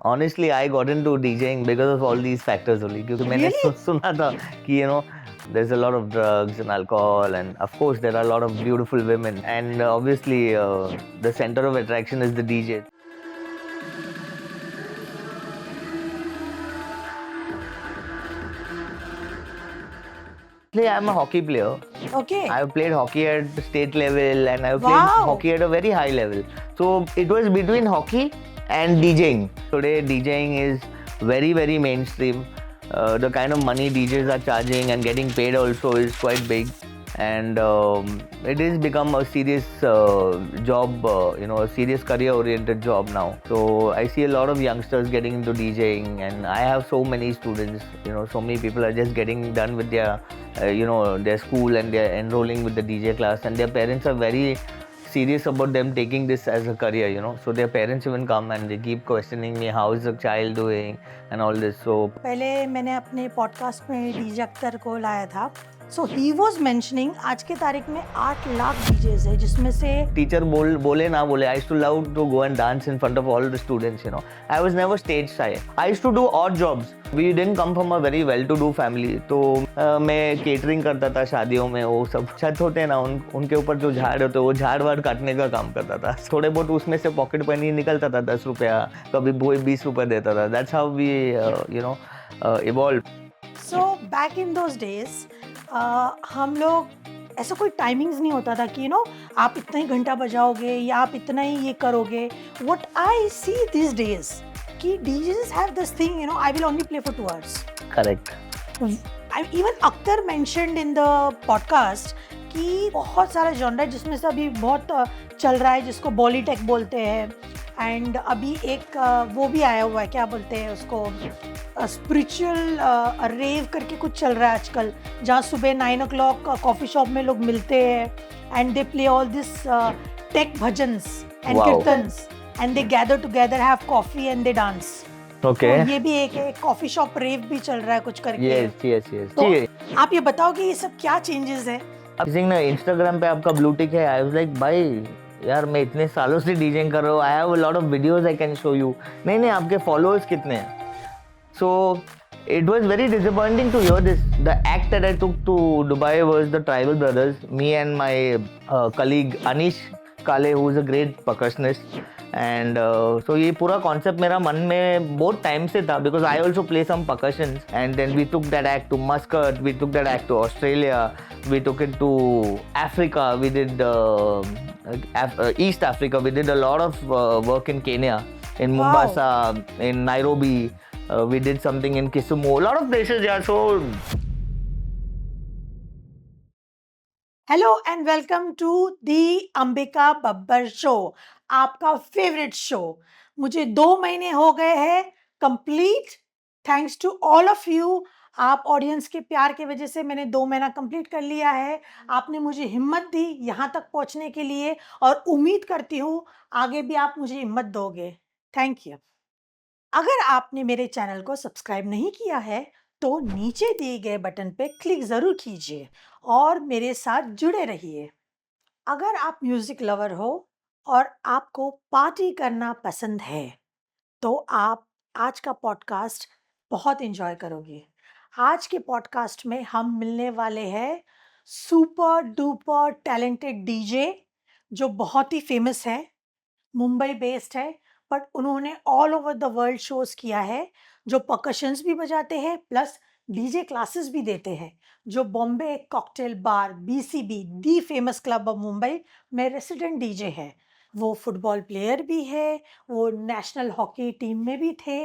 Honestly, I got into DJing because of all these factors only. क्योंकि मैंने Really? सुना था कि there's a lot of drugs and alcohol, and of course there are a lot of beautiful women, and obviously the center of attraction is the DJ. Actually, I'm a hockey player. Okay. I've played hockey at state level, and I've played Wow. hockey at a very high level. So it was between hockey and DJing. Today DJing is very, very mainstream. The kind of money DJs are charging and getting paid also is quite big, and it has become a serious job, a serious career-oriented job now. So I see a lot of youngsters getting into DJing, and I have so many students. So many people are just getting done with their school, and they're enrolling with the DJ class, and their parents are very serious about them taking this as a career. So their parents even come and they keep questioning me, how is the child doing and all this. So पहले मैंने अपने podcast में DJ Akhtar को लाया था. सो he was mentioning आज के तारीख में 8 लाख डीजेस है, जिसमें से teacher बोले ना बोले, I used to love to go and dance in front of all the students. I was never stage shy. I used to do odd jobs. We didn't come from a very well-to-do family. तो मैं catering करता था शादियों में. वो सब छत होते हैं ना, उनके ऊपर जो झाड़ होते, वो झाड़ वाड़ काटने का काम करता था. थोड़े बहुत उसमें से पॉकेट मनी निकलता था, 10 रुपया, कभी कोई 20 रुपये देता था. That's how we evolved. So back in those days हम लोग ऐसा कोई टाइमिंग्स नहीं होता था कि आप इतना ही घंटा बजाओगे या आप इतना ही ये करोगे. What I see this days कि DJs have this thing, I will only play for 2 hours. Correct. Even Akhtar mentioned in the podcast कि बहुत सारा जॉनर है जिसमें से अभी बहुत चल रहा है, जिसको बॉलीटेक बोलते हैं. एंड अभी एक वो भी आया हुआ है, क्या बोलते हैं उसको, स्पिरिचुअल रेव करके कुछ चल रहा है आजकल, जहाँ सुबह 9 o'clock कॉफ़ी शॉप में लोग मिलते हैं and they play all this tech bhajans and Wow. Kirtans and they gather together, have coffee and they dance. Okay. तो ये भी एक कॉफ़ी शॉप रेव भी चल रहा है कुछ करके. Yes. तो ठीक है. आप ये बताओ कि ये सब क्या चेंजेस है. अब ना इंस्टाग्राम पे आपका ब्लू टिक है. आई वाज लाइक, भाई यार मैं इतने सालों से डीजेइंग कर रहा हूँ. I have a lot of videos I can show you. नहीं आपके फॉलोअर्स कितने हैं. सो it was very disappointing to hear this. The act that I took to Dubai was the Tribal Brothers, me and my colleague Anish Kale, who is a great percussionist. And so ये पूरा concept मेरा मन में बहुत time से था, because I also play some percussions. And then we took that act to Muscat, we took that act to Australia, we took it to Africa, we did East Africa, we did a lot of work in Kenya, in Wow. Mombasa, in Nairobi. We did something in Kisumu, a lot of places. Yeah, so hello and welcome to the Ambika Babbar show, आपका favourite show. मुझे 2 महीने हो गए हैं complete, thanks to all of you. आप audience के प्यार की वजह से मैंने 2 महीना कंप्लीट कर लिया है. आपने मुझे हिम्मत दी यहाँ तक पहुँचने के लिए, और उम्मीद करती हूँ आगे भी आप मुझे हिम्मत दोगे. Thank you. अगर आपने मेरे चैनल को सब्सक्राइब नहीं किया है तो नीचे दिए गए बटन पे क्लिक ज़रूर कीजिए और मेरे साथ जुड़े रहिए. अगर आप म्यूज़िक लवर हो और आपको पार्टी करना पसंद है तो आप आज का पॉडकास्ट बहुत एंजॉय करोगे. आज के पॉडकास्ट में हम मिलने वाले हैं सुपर डुपर टैलेंटेड डीजे जो बहुत ही फेमस है, मुंबई बेस्ड है, बट उन्होंने all over the world shows किया है, जो परकशंस भी बजाते हैं प्लस डीजे क्लासेस भी देते हैं, जो Bombay cocktail bar BCB the famous club of Mumbai में रेसिडेंट डीजे है. वो फुटबॉल प्लेयर भी है, वो नेशनल हॉकी टीम में भी थे,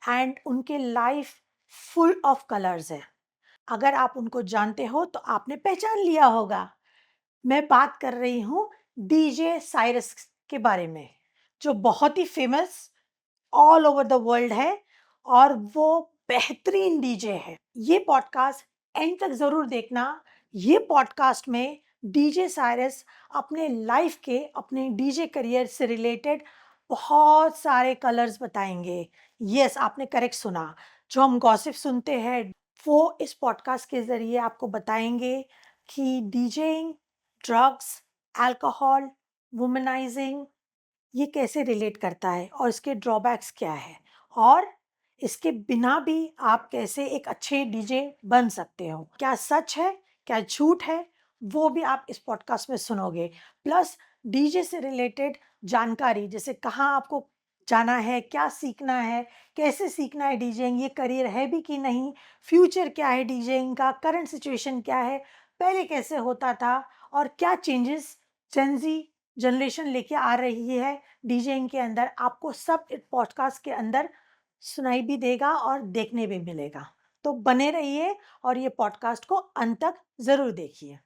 एंड उनके लाइफ फुल ऑफ कलर्स है. अगर आप उनको जानते हो तो आपने पहचान लिया होगा. मैं बात कर रही हूँ डीजे साइरस के बारे में, जो बहुत ही famous all over the world है और वो बेहतरीन डीजे है. ये पॉडकास्ट एंड तक ज़रूर देखना. ये पॉडकास्ट में डीजे साइरस अपने लाइफ के, अपने डीजे करियर से रिलेटेड बहुत सारे कलर्स बताएंगे. यस, आपने करेक्ट सुना. जो हम गॉसिप सुनते हैं वो इस पॉडकास्ट के ज़रिए आपको बताएंगे कि डीजेइंग, ड्रग्स, अल्कोहल, वुमनाइजिंग ये कैसे रिलेट करता है और इसके ड्रॉबैक्स क्या है, और इसके बिना भी आप कैसे एक अच्छे डीजे बन सकते हो। क्या सच है, क्या झूठ है, वो भी आप इस पॉडकास्ट में सुनोगे। प्लस डीजे से रिलेटेड जानकारी, जैसे कहाँ आपको जाना है, क्या सीखना है, कैसे सीखना है डीजेइंग, ये करियर है भी कि नहीं, फ्यूचर क्या है डीजेइंग का, करंट सिचुएशन क्या है, पहले कैसे होता था और क्या चेंजेस जेनजी जनरेशन लेके आ रही है डीजेइंग के अंदर, आपको सब इस पॉडकास्ट के अंदर सुनाई भी देगा और देखने भी मिलेगा। तो बने रहिए और ये पॉडकास्ट को अंत तक ज़रूर देखिए।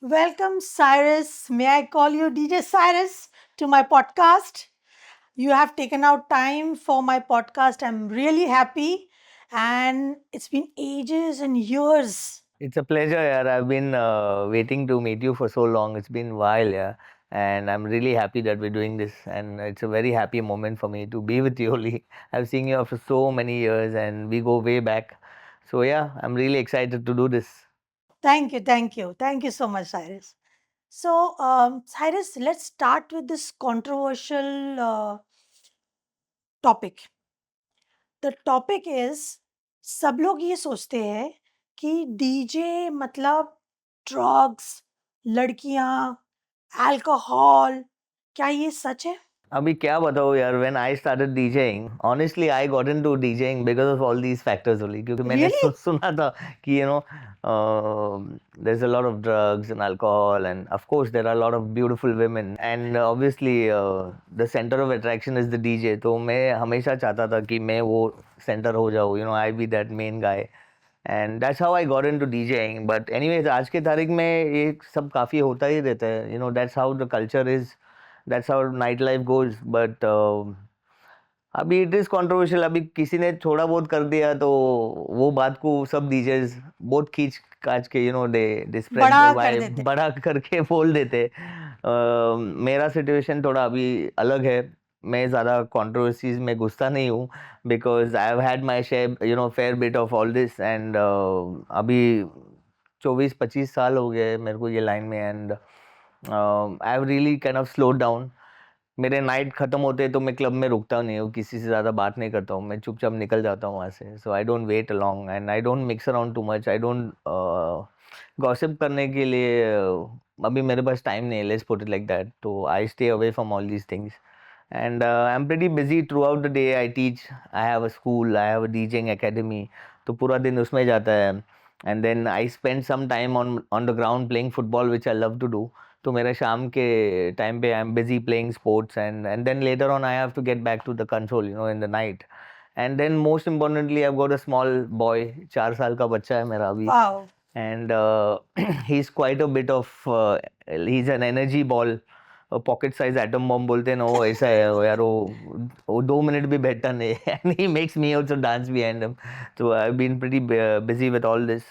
Welcome, Cyrus. May I call you DJ Cyrus to my podcast? You have taken out time for my podcast. I'm really happy. And it's been ages and years. It's a pleasure, yeah. I've been waiting to meet you for so long. It's been a while, yeah. And I'm really happy that we're doing this. And it's a very happy moment for me to be with you, Oli. I've seen you after so many years and we go way back. So, yeah, I'm really excited to do this. Thank you, thank you. Thank you so much, Cyrus. So, Cyrus, let's start with this controversial topic. The topic is, सब लोग ये सोचते हैं कि DJ मतलब drugs, लड़कियां, alcohol, क्या ये सच है? अभी क्या बताऊँ यार, when I started DJing, honestly I got into DJing because of all these factors only, क्योंकि मैंने Really? सुना था कि there's a lot of drugs and alcohol and of course there are a lot of beautiful women and obviously the center of attraction is the DJ. तो मैं हमेशा चाहता था कि मैं वो center हो जाऊँ, I be that main guy. And that's how I got into DJing. But anyways, आज के तारीख में ये सब काफ़ी होता ही रहता है, that's how the culture is. That's how nightlife goes. But अभी इट इज़ कंट्रोवर्शियल. अभी किसी ने थोड़ा बहुत कर दिया तो वो बात को सब डीजेस बहुत खींच काच के दे स्प्रेड बड़ा द कर वाइब, देते हैं। बड़ा करके बोल देते. मेरा सिचुएशन थोड़ा अभी अलग है. मैं ज़्यादा कंट्रोवर्सीज में घुसता नहीं हूँ because I have had my share fair bit of all this and अभी 24-25 साल हो गए मेरे को ये लाइन में and I have really kind of slow down. मेरे नाइट ख़त्म होते हैं तो मैं क्लब में रुकता नहीं हूँ, किसी से ज़्यादा बात नहीं करता हूँ, मैं चुपचाप निकल जाता हूँ वहाँ से. So I don't wait along and I don't mix around too much. I don't gossip करने के लिए अभी मेरे पास टाइम नहीं है, let's put it like that. तो I stay away from all these things and I'm pretty busy throughout the day. I teach, I have a school, I have a DJing academy, तो पूरा दिन उसमें जाता है. And then I spend some time on the ground playing football, which I love to do. तो मेरा शाम के टाइम पे I'm busy playing sports and then later on I have to get back to the console, in the night. And then most importantly I've got a small boy, 4 साल का बच्चा है मेरा अभी. Wow. And he's quite a bit of he's an energy ball. Pocket size atom bomb बोलते हैं ना, वो ऐसा है वो यार. वो 2 मिनट भी बैठता नहीं and he makes me also dance behind him. तो I have been pretty busy with all this.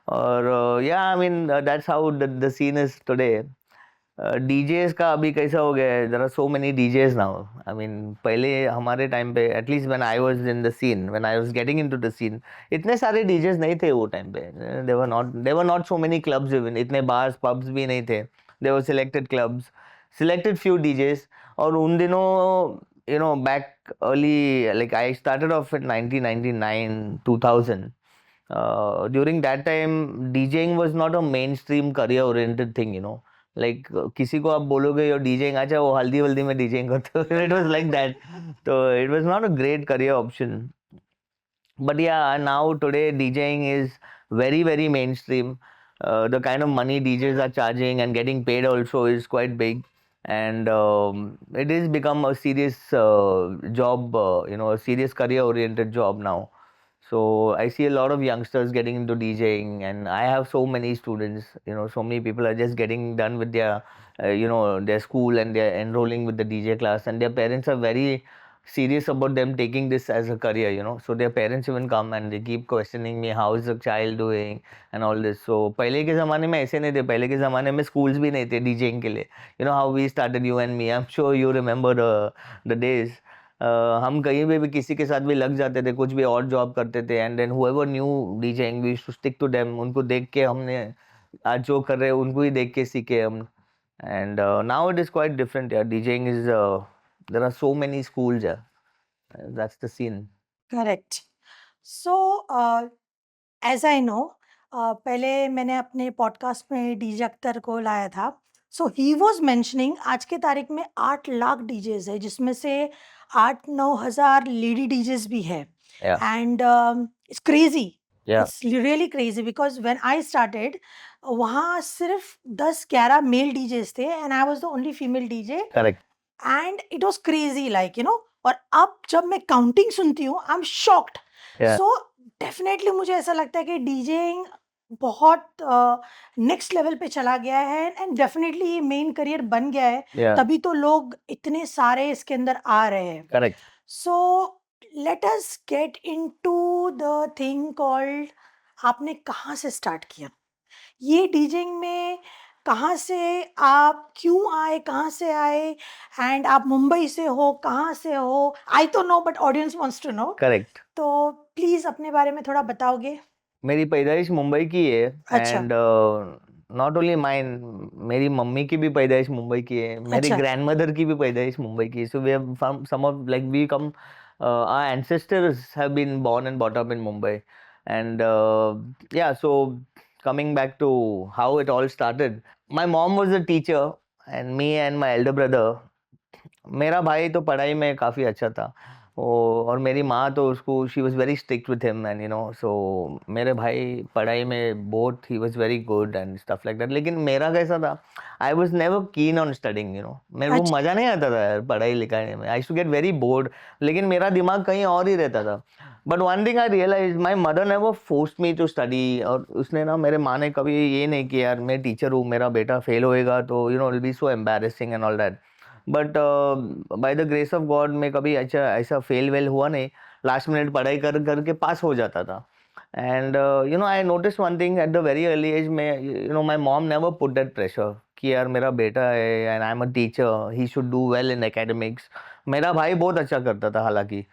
और या I mean that's how the scene is today. DJs का अभी कैसा हो गया है, there are so many DJs now. I mean पहले हमारे टाइम पे, at least when I was in the scene, when I was getting into the scene, इतने सारे डीजेस नहीं थे वो टाइम पे. There were not so many clubs, even इतने बार्स पब्स भी नहीं थे. There were selected clubs, selected few DJs. और उन दिनों back early, like I started off at 1999 2000. During that time DJing was not a mainstream career oriented thing. Like किसी को आप बोलोगे योर डीजेइंग, अच्छा वो हल्दी वल्दी में डीजेइंग करते हो. It was like that. So it was not a great career option. But yeah, now today DJing is very, very mainstream. The kind of money DJs are charging and getting paid also is quite big. And it has become a serious job, a serious career oriented job now. So I see a lot of youngsters getting into DJing, and I have so many students. So many people are just getting done with their, their school, and they're enrolling with the DJ class, and their parents are very serious about them taking this as a career. So their parents even come and they keep questioning me, how is the child doing and all this. So पहले के ज़माने में ऐसे नहीं थे. पहले के ज़माने में schools भी नहीं थे DJing के लिए. How we started, you and me. I'm sure you remember the days. हम कहीं पे भी किसी के साथ भी लग जाते थे, कुछ भी और जॉब करते थे, and then whoever knew DJing we to stick to them, उनको देख के हमने आज जो कर रहे हैं उनको ही देख के सीखे हम. And now it is quite different यार. DJing is there are so many schools यार. That's the scene. Correct. So as I know, पहले मैंने अपने पॉडकास्ट में डीजे अख्तर को लाया था. सो ही वॉज मेंशनिंग आज के तारीख में 8 लाख डीजेज है, जिसमें से 8-9 हज़ार लेडी डीजेस भी है. Yeah, and it's crazy. yeah, it's really crazy because when I started, वहाँ सिर्फ 10-11 मेल डीजेस थे and I was the only female DJ. correct. And it was crazy, like you know. और अब जब मैं counting सुनती हूँ, I am shocked. Yeah, so definitely मुझे ऐसा लगता है कि डीजेइंग बहुत नेक्स्ट लेवल पे चला गया है एंड डेफिनेटली ये मेन करियर बन गया है. yeah, तभी तो लोग इतने सारे इसके अंदर आ रहे हैं. correct. So let us get into the thing called, आपने कहाँ से स्टार्ट किया ये डीजेइंग में? कहाँ से आप क्यों आए, कहाँ से आए? एंड आप मुंबई से हो, कहाँ से हो? आई तो know but audience wants to know. Correct. तो प्लीज अपने बारे में थोड़ा बताओगे? मेरी पैदाइश मुंबई की है. अच्छा. एंड नॉट ओनली माइन, मेरी मम्मी की भी पैदाइश मुंबई की है, मेरी अच्छा. ग्रैंडमदर की भी पैदाइश मुंबई की है. So we have some of like we come our ancestors have been born and brought up in Mumbai. And yeah, so coming back to how it all started, my mom was a teacher and me and my elder brother, मेरा भाई तो पढ़ाई में काफ़ी अच्छा था. और मेरी माँ तो उसको she was very strict with him, and you know, so मेरे भाई पढ़ाई में both he was very good and stuff like that. लेकिन मेरा कैसा था, I was never keen on studying, you know. मेरे को अच्छा. मज़ा नहीं आता था यार पढ़ाई लिखाई में. I used to get very bored. लेकिन मेरा दिमाग कहीं और ही रहता था. But one thing I realise, my mother never forced me to study. और उसने ना, मेरे माँ ने कभी ये नहीं किया यार मैं टीचर हूँ, मेरा बेटा फेल होएगा तो you no it will be so embarrassing and all that. But by the grace of God मैं कभी अच्छा ऐसा फेल वेल हुआ नहीं. लास्ट मिनट पढ़ाई कर करके पास हो जाता था. And you know, I notice one thing at the very early age में, you know, my mom never put that pressure कि यार मेरा बेटा है and I am a teacher, he should do well in academics. मेरा भाई बहुत अच्छा करता था हालांकि,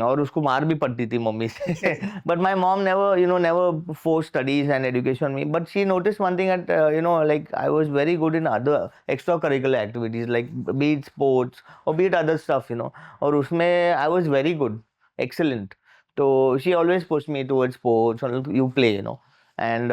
और उसको मार भी पड़ती थी मम्मी से. But my mom never, you know, never force studies and education me. But she notice one thing at, you know, like I was very good in other extracurricular activities like be it sports और be it other stuff, you know. और उसमें I was very good, excellent. तो she always push me towards sports, you play, you know. And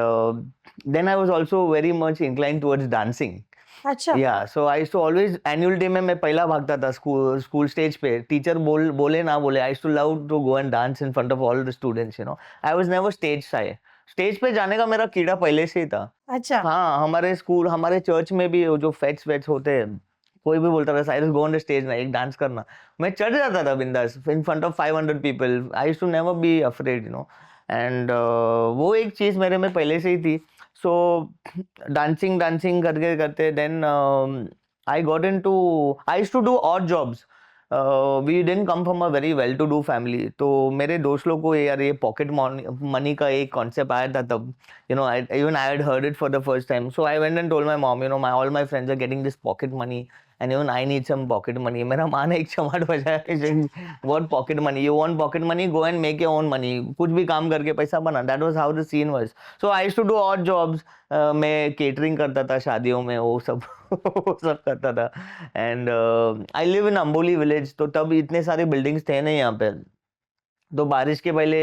then I was also very much incline towards dancing. अच्छा. या so I used to always, annual day में मैं पहला भागता था school stage पे. Teacher बोले ना बोले, I used to love to go and dance in front of all the students, you know. I was never stage shy. Stage पे जाने का मेरा कीड़ा पहले से ही था. अच्छा. हाँ, हमारे चर्च में भी वो जो फेट्स वेट्स होते हैं, कोई भी बोलता था Cyrus go on the stage ना, एक डांस करना, मैं चढ़ जाता था बिंदास in front of 500 people. I used to never be afraid, you know. And वो एक चीज़ मेरे में पहले से ही थी. सो डांसिंग करते करते then I got into, I used to do odd jobs. We didn't come from a very well to do family. तो मेरे दोस्त लोग को यार ये पॉकेट मनी का एक कॉन्सेप्ट आया था तब, you know, even I had heard it for the first time. So I went and told my mom, you know, all my friends are getting this pocket money and even I need some pocket money. मेरा माँ ने एक चमाट बजाया, what pocket money? You want pocket money? Go and make your own money. कुछ भी काम करके पैसा बना. That was how the scene was. So I used to do odd jobs. मैं केटरिंग करता था शादियों में, वो सब वो सब करता था. And I live in Amboli village. तो तब इतने सारे बिल्डिंग्स थे नहीं यहाँ पे. तो बारिश के पहले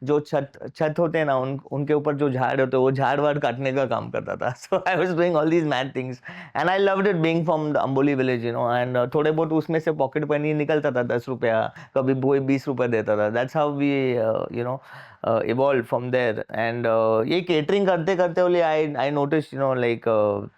जो छत होते हैं ना, उनके ऊपर जो झाड़ होते हैं, वो झाड़ वाड़ काटने का काम करता था. So I was doing all these mad things and I loved it being from the Amboli village, you know. And थोड़े बहुत उसमें से पॉकेट मनी निकलता था, 10 रुपया, कभी कोई 20 रुपये देता था. That's how we you know evolved from there. And ये केटरिंग करते करते only I notice, you know, like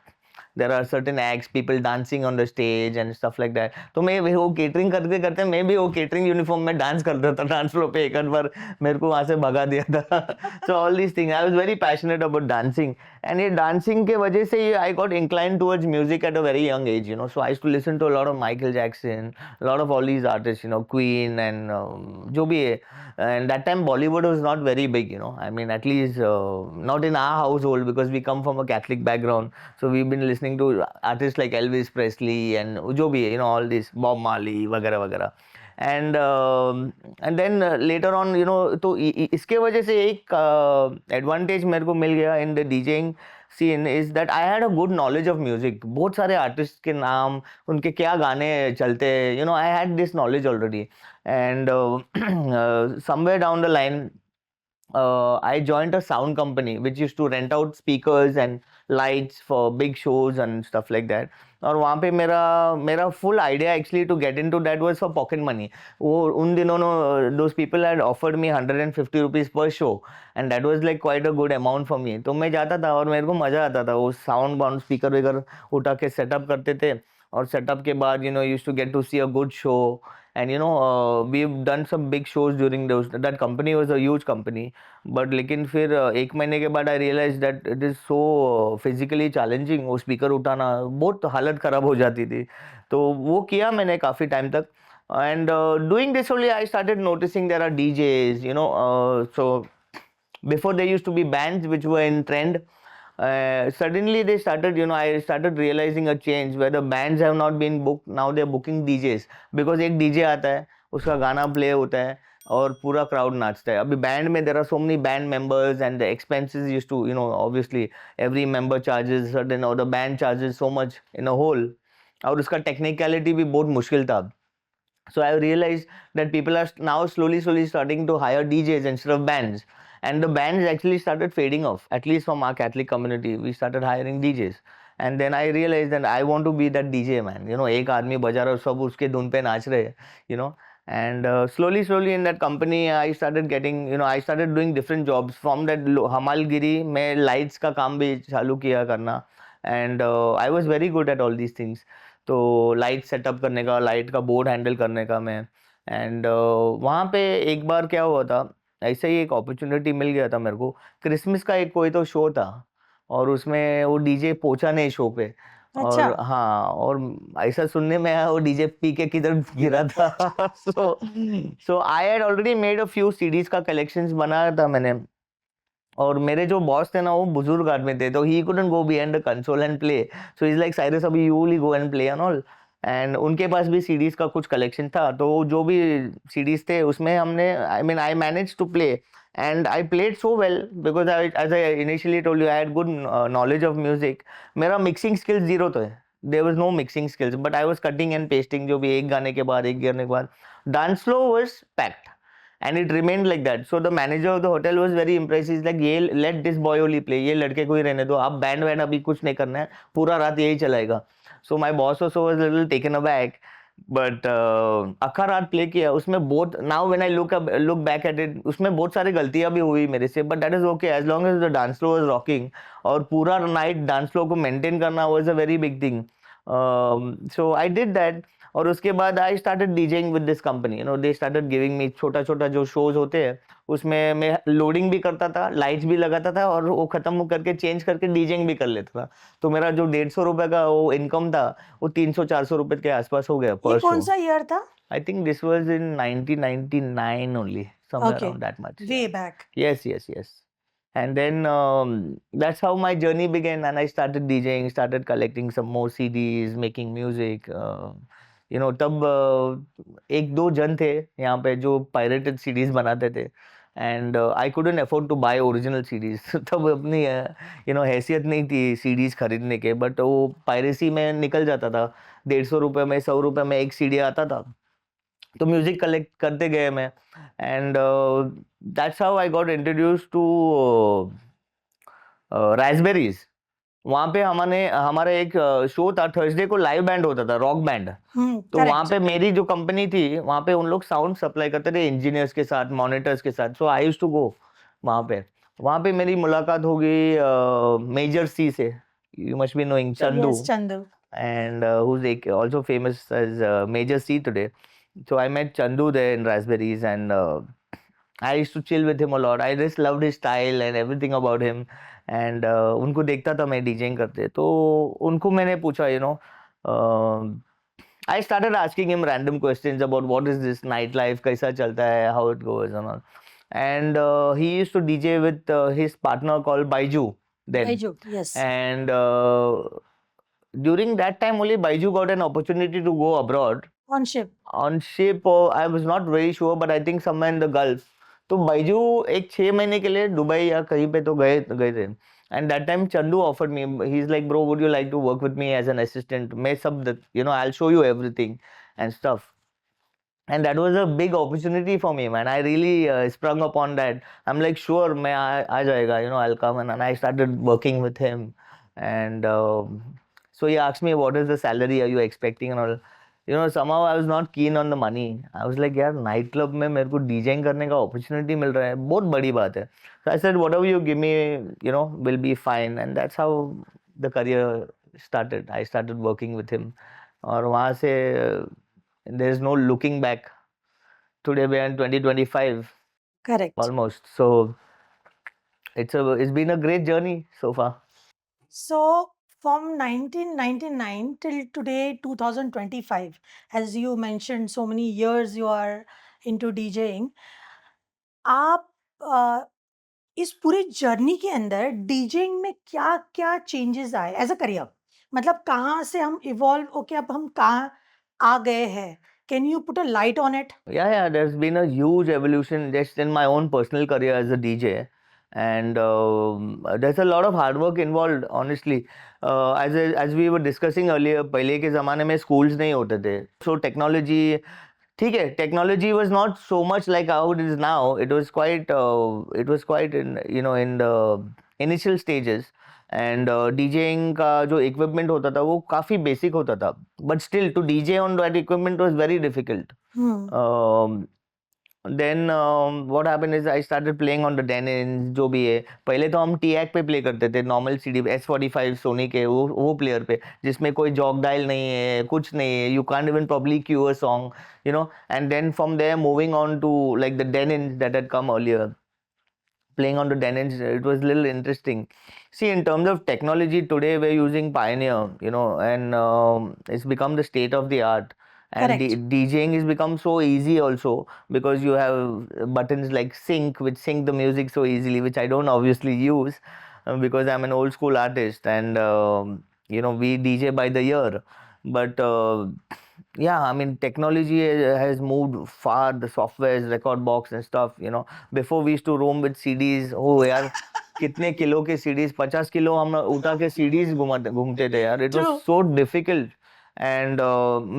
there are certain acts, people dancing on the stage and stuff like that. तो मैं वो केटरिंग करते करते मैं भी वो केटरिंग यूनिफॉर्म में डांस करता था डांस फ्लोर पे. एक बार मेरे को वहाँ से भगा दिया था. So all these thing, I was very passionate about dancing. And ये डांसिंग के वजह से I got incline towards music at a very young age, you know. So I used to listen to a lot of Michael Jackson, lot of all these artist, you know, Queen and जो भी है. And that time Bollywood was not very big, you know. I mean, at least not in our household because we come from a Catholic background. So we've been listening to artists like Elvis Presley and जो भी है, you know, all this Bob Marley वगैरह वगैरह. And then later on you know, तो इसके वजह से एक एडवांटेज मेरे को मिल गया in the DJing scene is that I had a good knowledge of music. बहुत सारे आर्टिस्ट के नाम, उनके क्या गाने चलते, you know, I had this knowledge already. And somewhere down the line, I joined a sound company which used to rent out speakers and lights for big shows and stuff like that. और वहाँ पे मेरा मेरा full idea actually to get into that was for pocket money. वो उन दिनों those people had offered me 150 rupees per show and that was like quite a good amount for me. तो मैं जाता था और मेरे को मजा आता था. वो साउंड बाउंड स्पीकर वगैरह उठा के सेटअप करते थे और सेटअप के बाद used to get to see a good show. And we've done some big shows during those. That company was a huge company. But लेकिन फिर एक महीने के बाद I realise that it is so physically challenging. वो speaker उठाना बहुत हालत ख़राब हो जाती थी. तो वो किया मैंने काफ़ी टाइम तक. And doing this only I started noticing there are DJs, so before there used to be bands which were in trend. Suddenly they started, I started realizing a change where the bands have not been booked. Now they're booking DJs because एक DJ आता है, उसका गाना play होता है और पूरा crowd नाचता है. अभी band में there are so many band members and the expenses used to, obviously every member charges certain, or the band charges so much in a whole. और उसका technicality भी बहुत मुश्किल था. So I realized that people are now slowly starting to hire DJs instead of bands. And the bands actually started fading off, at least from our Catholic community. We started hiring DJs. And then I realized that I want to be that DJ, man. एक आदमी बजा रहा है, सब उसके धुन पे नाच रहे हैं, you know. And slowly in that company, I started getting, I started doing different jobs. From that हमालगिरी मैं lights का काम भी चालू किया करना. And I was very good at all these things. तो लाइट सेटअप करने का, लाइट का बोर्ड हैंडल करने का मैं. एंड वहाँ पे एक बार क्या हुआ था, ऐसे ही एक अपॉर्चुनिटी मिल गया था मेरे को. क्रिसमस का एक कोई तो शो था और उसमें वो डीजे पहुंचा नहीं शो पे. और अच्छा। हाँ, और ऐसा सुनने में आया वो डीजे पी के किधर गिरा था. So I had already made a few CDs का कलेक्शंस बनाया था मैंने. और मेरे जो बॉस थे ना, वो बुजुर्ग आदमी थे, तो he couldn't go behind the console and play. So is like, Cyrus अभी you will go and play and all. And उनके पास भी सीडीज का कुछ कलेक्शन था, तो जो भी सीडीज थे उसमें हमने, I manage to play. And I played so well because I, as I initially told you, I had good knowledge of music. मेरा मिक्सिंग स्किल्स जीरो तो है, there was no mixing skills, but I was cutting and pasting, जो भी एक गाने के बाद एक गाने के बाद. Dance flow was packed and it remained like that. So the manager of the hotel was very impressed. He's like, ये let this boy only play, ये लड़के को ही रहने दो, आप बैंड वैंड अभी कुछ नहीं करना है, पूरा रात यही चलाएगा. So my boss also was a little taken aback, but अखा रात प्ले किया उसमें बहुत. now when I look back at it, उसमें बहुत सारी गलतियां भी हुई मेरे से, but that is okay as long as the dance floor was rocking. और पूरा नाइट डांस फ्लोर को मेंटेन करना was a very big thing. So I did that. और उसके बाद I started DJing with this company. They started giving me छोटा छोटा जो शोज होते हैं, उसमें मैं लोडिंग भी करता था, लाइट्स भी लगाता था, और वो खत्म करके चेंज करके डीजेइंग भी कर लेता था. तो मेरा जो 150 रुपए का वो इनकम था, वो 300-400 रुपए के आसपास हो गया ये पर कौन शो. सा ईयर था? I think this was in 1999 only, somewhere Okay, around that much. way back. Yes. And then that's how my journey began, and I started DJing, started collecting some more CDs, making music. तब एक दो जन थे यहाँ पे जो pirated CDs बनाते थे, and I couldn't afford to buy original CDs. तब अपनी हैसियत नहीं थी सीडीज खरीदने के, बट वो पायरेसी में निकल जाता था. 150 रुपये में, 100 रुपये में एक सीडी आता था. तो म्यूजिक कलेक्ट करते गए मैं. And that's how I got introduce to raspberries. वहाँ पे हमारा एक शो था, थर्सडे को लाइव बैंड होता था, रॉक बैंड. तो वहाँ correct. पे मेरी जो कंपनी थी, वहाँ पे उन लोग साउंड सप्लाई करते थे इंजीनियर्स के साथ, मॉनिटर्स के साथ. सो आई यूज्ड टू गो वहाँ पे मेरी मुलाकात हो गई मेजर सी से. You must be knowing Chandu. Yes, Chandu. And who's also famous as Major C today. So I met Chandu there in Raspberries, and I used to chill with him a lot. I just loved his style and everything about him. And उनको देखता था मैं DJing करते, तो उनको मैंने पूछा, I started asking him random questions about what is this nightlife, कैसा चलता है, how it goes and all. And he used to DJ with his partner called Baiju then. Baiju, yes. And during that time only Baiju got an opportunity to go abroad On ship. on ship, or I was not very sure, but I think somewhere in the Gulf. तो बाइजू एक 6 महीने के लिए Dubai या कहीं पे तो गए गए थे. And that time Chandu offered me. He's like, bro, would you like to work with me as an assistant? मैं सब, I'll show you everything and stuff. And that was a big opportunity for me, man. I really sprung upon that. I'm like, sure, मैं आ जाएगा, I'll come. And I started working with him. And so he asked me, what is the salary are you expecting and all. Somehow I was not keen on the money. I was like, यार night club में मेरे को DJing करने का opportunity मिल रहा है, बहुत बड़ी बात है. So I said, whatever you give me, will be fine. And that's how the career started. I started working with him. और वहाँ से there is no looking back. Today we are in 2025 Correct. almost. So it's been a great journey so far. So from 1999 till today 2025, as you mentioned, so many years you are into DJing. आप इस पूरे journey के अंदर DJing में क्या क्या changes आए as a career, मतलब कहाँ से हम इवॉल्व होके अब हम कहाँ आ गए हैं? Can you put a light on it? Yeah, there's been a huge evolution just in my own personal career as a DJ. And there's a lot of hard work involved, honestly. As we were discussing earlier, पहले के ज़माने में schools नहीं होते थे. So technology, ठीक है, technology was not so much like how it is now. It was quite in the initial stages. And DJing का जो equipment होता था वो काफ़ी basic होता था. But still to DJ on that equipment was very difficult. Then what happened is I started playing on the Denon, जो भी है. पहले तो हम TAC पे प्ले करते थे, नॉर्मल CD S45 सोनी के वो प्लेयर पे, जिसमें कोई जॉक डायल नहीं है, कुछ नहीं है. You can't even probably cue a song, and then from there moving on to like the Denons that had come earlier. Playing on the Denons, it was a little interesting. See, in terms of technology, today we're using Pioneer, and it's become the state of the art. And Correct. DJing has become so easy also because you have buttons like sync, which sync the music so easily, which I don't obviously use because I'm an old school artist and, we DJ by the year. But yeah, I mean, technology has moved far, the softwares, record box and stuff, Before we used to roam with CDs. Oh यार, कितने kilo के CDs, 50 kilo हम उठा के CDs घूमते थे यार. It was True. so difficult. And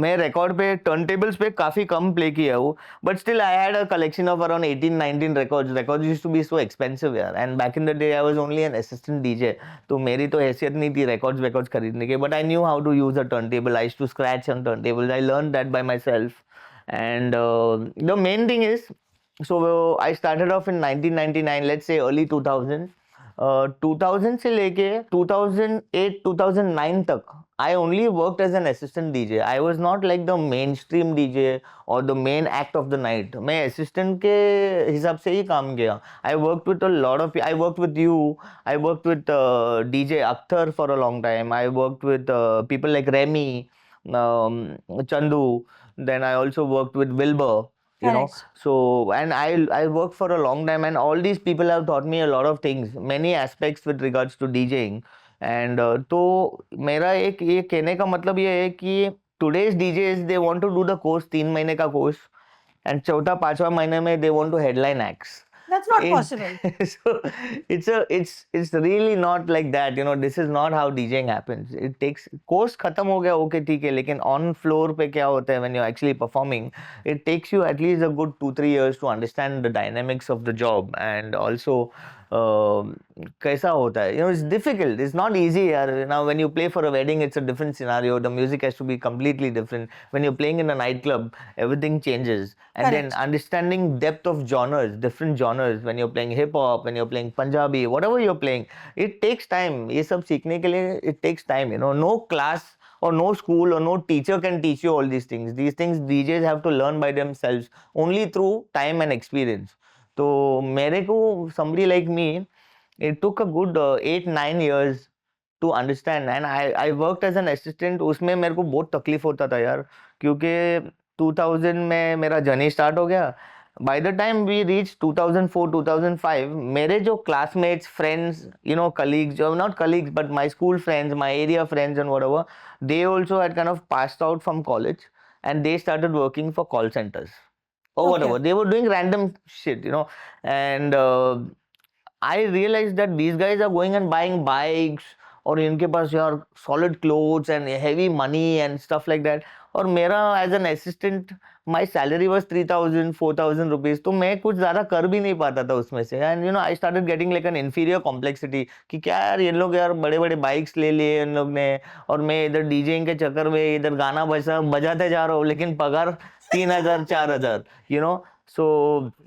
मैं रिकॉर्ड पे टर्नटेबल्स पे काफ़ी कम प्ले किया हूँ, but still I had a collection of around 18-19 records used to be so expensive यार. And back in the day I was only an assistant DJ, तो मेरी तो हैसियत नहीं थी रिकॉर्ड्स खरीदने के. But I knew how to use a turntable. I used to scratch on turntable. I learn that by myself. And the main thing is, so I started off in 1999, let's say early 2000. 2000 से लेके 2008-2009 तक I only worked as an assistant DJ. I was not like the mainstream DJ or the main act of the night. मैं assistant के हिसाब से ही काम किया. I worked with a lot of I worked with you. I worked with DJ Akhtar for a long time. I worked with people like Remy, Chandu. Then I also worked with Wilbur. Correct. So and I worked for a long time, and all these people have taught me a lot of things, many aspects with regards to DJing. And तो मेरा एक ये कहने का मतलब ये है कि today's DJs they want to do the course, 3 महीने का course, and चौथा पांचवा महीने में they want to headline acts. That's not possible. So it's really not like that. This is not how DJing happens. It takes course खत्म हो गया, okay ठीक है, लेकिन on floor पे क्या होता है when you're actually performing, it takes you at least a good 2-3 years to understand the dynamics of the job. And also कैसा होता है, it's difficult, it's not easy यार. Now when you play for a wedding, it's a different scenario, the music has to be completely different. When you're playing in a nightclub, everything changes. And then Correct. understanding depth of genres, different genres, when you're playing hip hop, when you're playing Punjabi, whatever you're playing, it takes time. ये सब सीखने के लिए it takes time. No class or no school or no teacher can teach you all these things. These things DJs have to learn by themselves only through time and experience. तो मेरे को somebody like me, it took a good 8-9 years to understand. And I worked as an assistant. उसमें मेरे को बहुत तकलीफ होता था यार, क्योंकि 2000 में मेरा जर्नी स्टार्ट हो गया. By the time we reached 2004-2005, मेरे जो classmates, friends, colleagues, not colleagues but my school friends, my area friends and whatever, they also had kind of passed out from college. and they started working for call centers or Okay. whatever. They were doing random shit, you know, and I realized that these guys are going and buying bikes और इनके पास यार solid clothes and heavy money and stuff like that. और मेरा as an assistant my salary was 3,000 4,000 rupees, तो मैं कुछ ज़्यादा कर भी नहीं पाता था उसमें से. And you know I started getting like an inferior complexity कि क्या यार ये लोग यार बड़े बड़े बाइक्स ले लिए इन लोग ने और मैं इधर डीजेइंग के चक्कर में इधर गाना बजाते जा रहा हूँ लेकिन पगार 3,000 4,000, you know. सो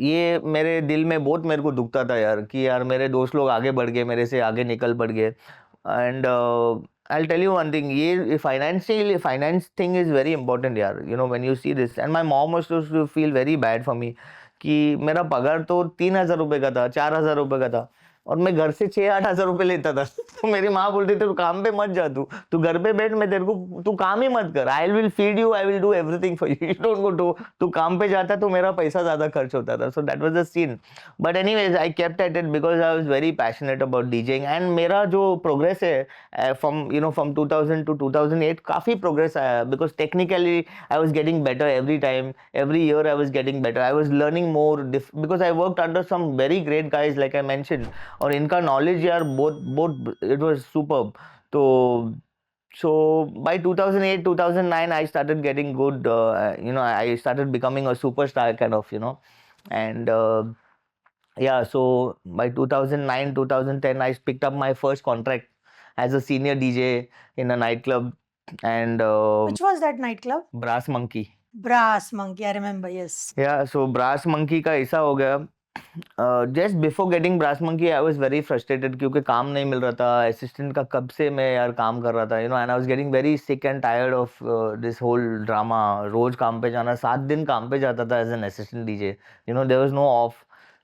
ये मेरे दिल में बहुत मेरे को दुखता था यार कि यार मेरे दोस्त लोग आगे बढ़ गए, मेरे से आगे निकल पड़ गए. And I tell you one thing, ये finance thing is very important यार, you know when you see this. And my mom used to feel very bad for me कि मेरा पगार तो 3,000 रुपये का था, 4,000 रुपये का था और मैं घर से 6-8 हज़ार रुपये लेता था. तो मेरी माँ बोलती थी तू काम पे मत जा, तू घर पे बैठ, मैं तेरे को, तू काम ही मत कर, I will feed you, I will do everything for you, you don't go to. तू काम पे जाता तो मेरा पैसा ज्यादा खर्च होता था. So that was the scene. But anyways I kept at it because I was very passionate about DJing. And मेरा जो प्रोग्रेस है फ्रॉम 2000 to 2008 काफी प्रोग्रेस आया because technically I was getting better every time, every year I was getting better, I was learning more because I worked under some very great guys like I mentioned. और इनका नॉलेज यार बहुत बहुत it was superb. तो so by 2008 2009 I started getting good, you know, I started becoming a superstar kind of, you know. And yeah, so by 2009 2010 I picked up my first contract as a senior DJ in a nightclub. And Which was that nightclub? Brass Monkey. Brass Monkey, I remember, yes. Yeah, so Brass Monkey का ऐसा हो गया, just before getting Brass Monkey I was very frustrated क्योंकि काम नहीं मिल रहा था. Assistant का कब से मैं यार काम कर रहा था, you know, and I was getting very sick and tired of this whole drama. रोज काम पे जाना, 7 दिन काम पे जाता था as an assistant DJ, you know, there was no off.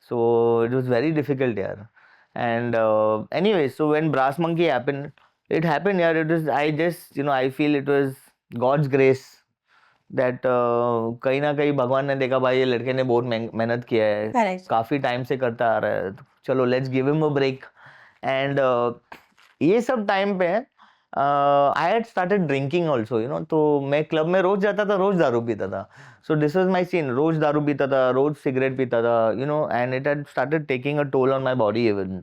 So it was very difficult यार. And anyway, so when brass monkey happened, it happened यार, it was, I just, you know, I feel it was God's grace that कहीं ना कहीं भगवान ने देखा भाई ये लड़के ने बहुत मेहनत किया है, Correct. काफी टाइम से करता आ रहा है, तो चलो let's give him a break. And ये सब टाइम पे I had started drinking also, you know. तो मैं क्लब में रोज जाता था, रोज दारू पीता था. So this was my scene, रोज दारू पीता था, रोज सिगरेट पीता था, you know, and it had started taking a toll on my body even.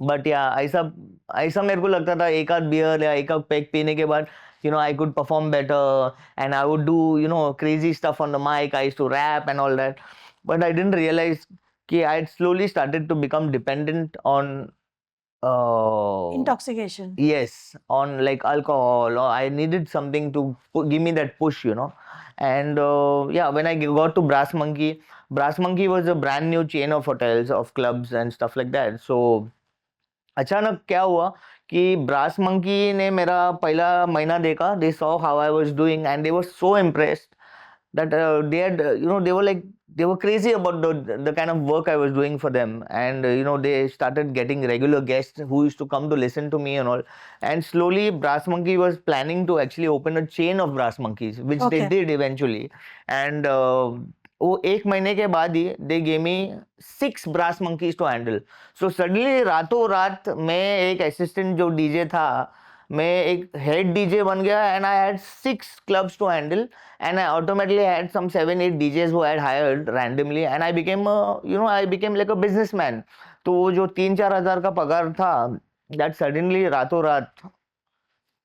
But yeah ऐसा ऐसा मेरे को लगता था एक आध बियर या एक आध पैक पीने के बाद, you know, I could perform better and I would do, you know, crazy stuff on the mic. I used to rap and all that. But I didn't realize कि I had slowly started to become dependent on Intoxication. yes, on like alcohol, or I needed something to give me that push, you know. And yeah, when I got to Brass Monkey was a brand new chain of hotels, of clubs and stuff like that. So अचानक क्या हुआ कि brass monkey ने मेरा पहला महीना देखा, they saw how I was doing and they were so impressed that they had, you know, they were crazy about the kind of work I was doing for them. And you know, they started getting regular guests who used to come to listen to me and all. And slowly Brass Monkey was planning to actually open a chain of Brass Monkeys, which they Okay. did eventually. And वो एक महीने के बाद ही they gave me 6 brass monkeys to handle. So suddenly रातों रात मैं एक असिस्टेंट जो डीजे था, मैं एक हेड डीजे बन गया. And I had 6 clubs to handle and I automatically had some 7-8 DJs who I had hired randomly and I became I became like a businessman. तो वो जो 3-4 हज़ार का पगार था, that suddenly रातों रात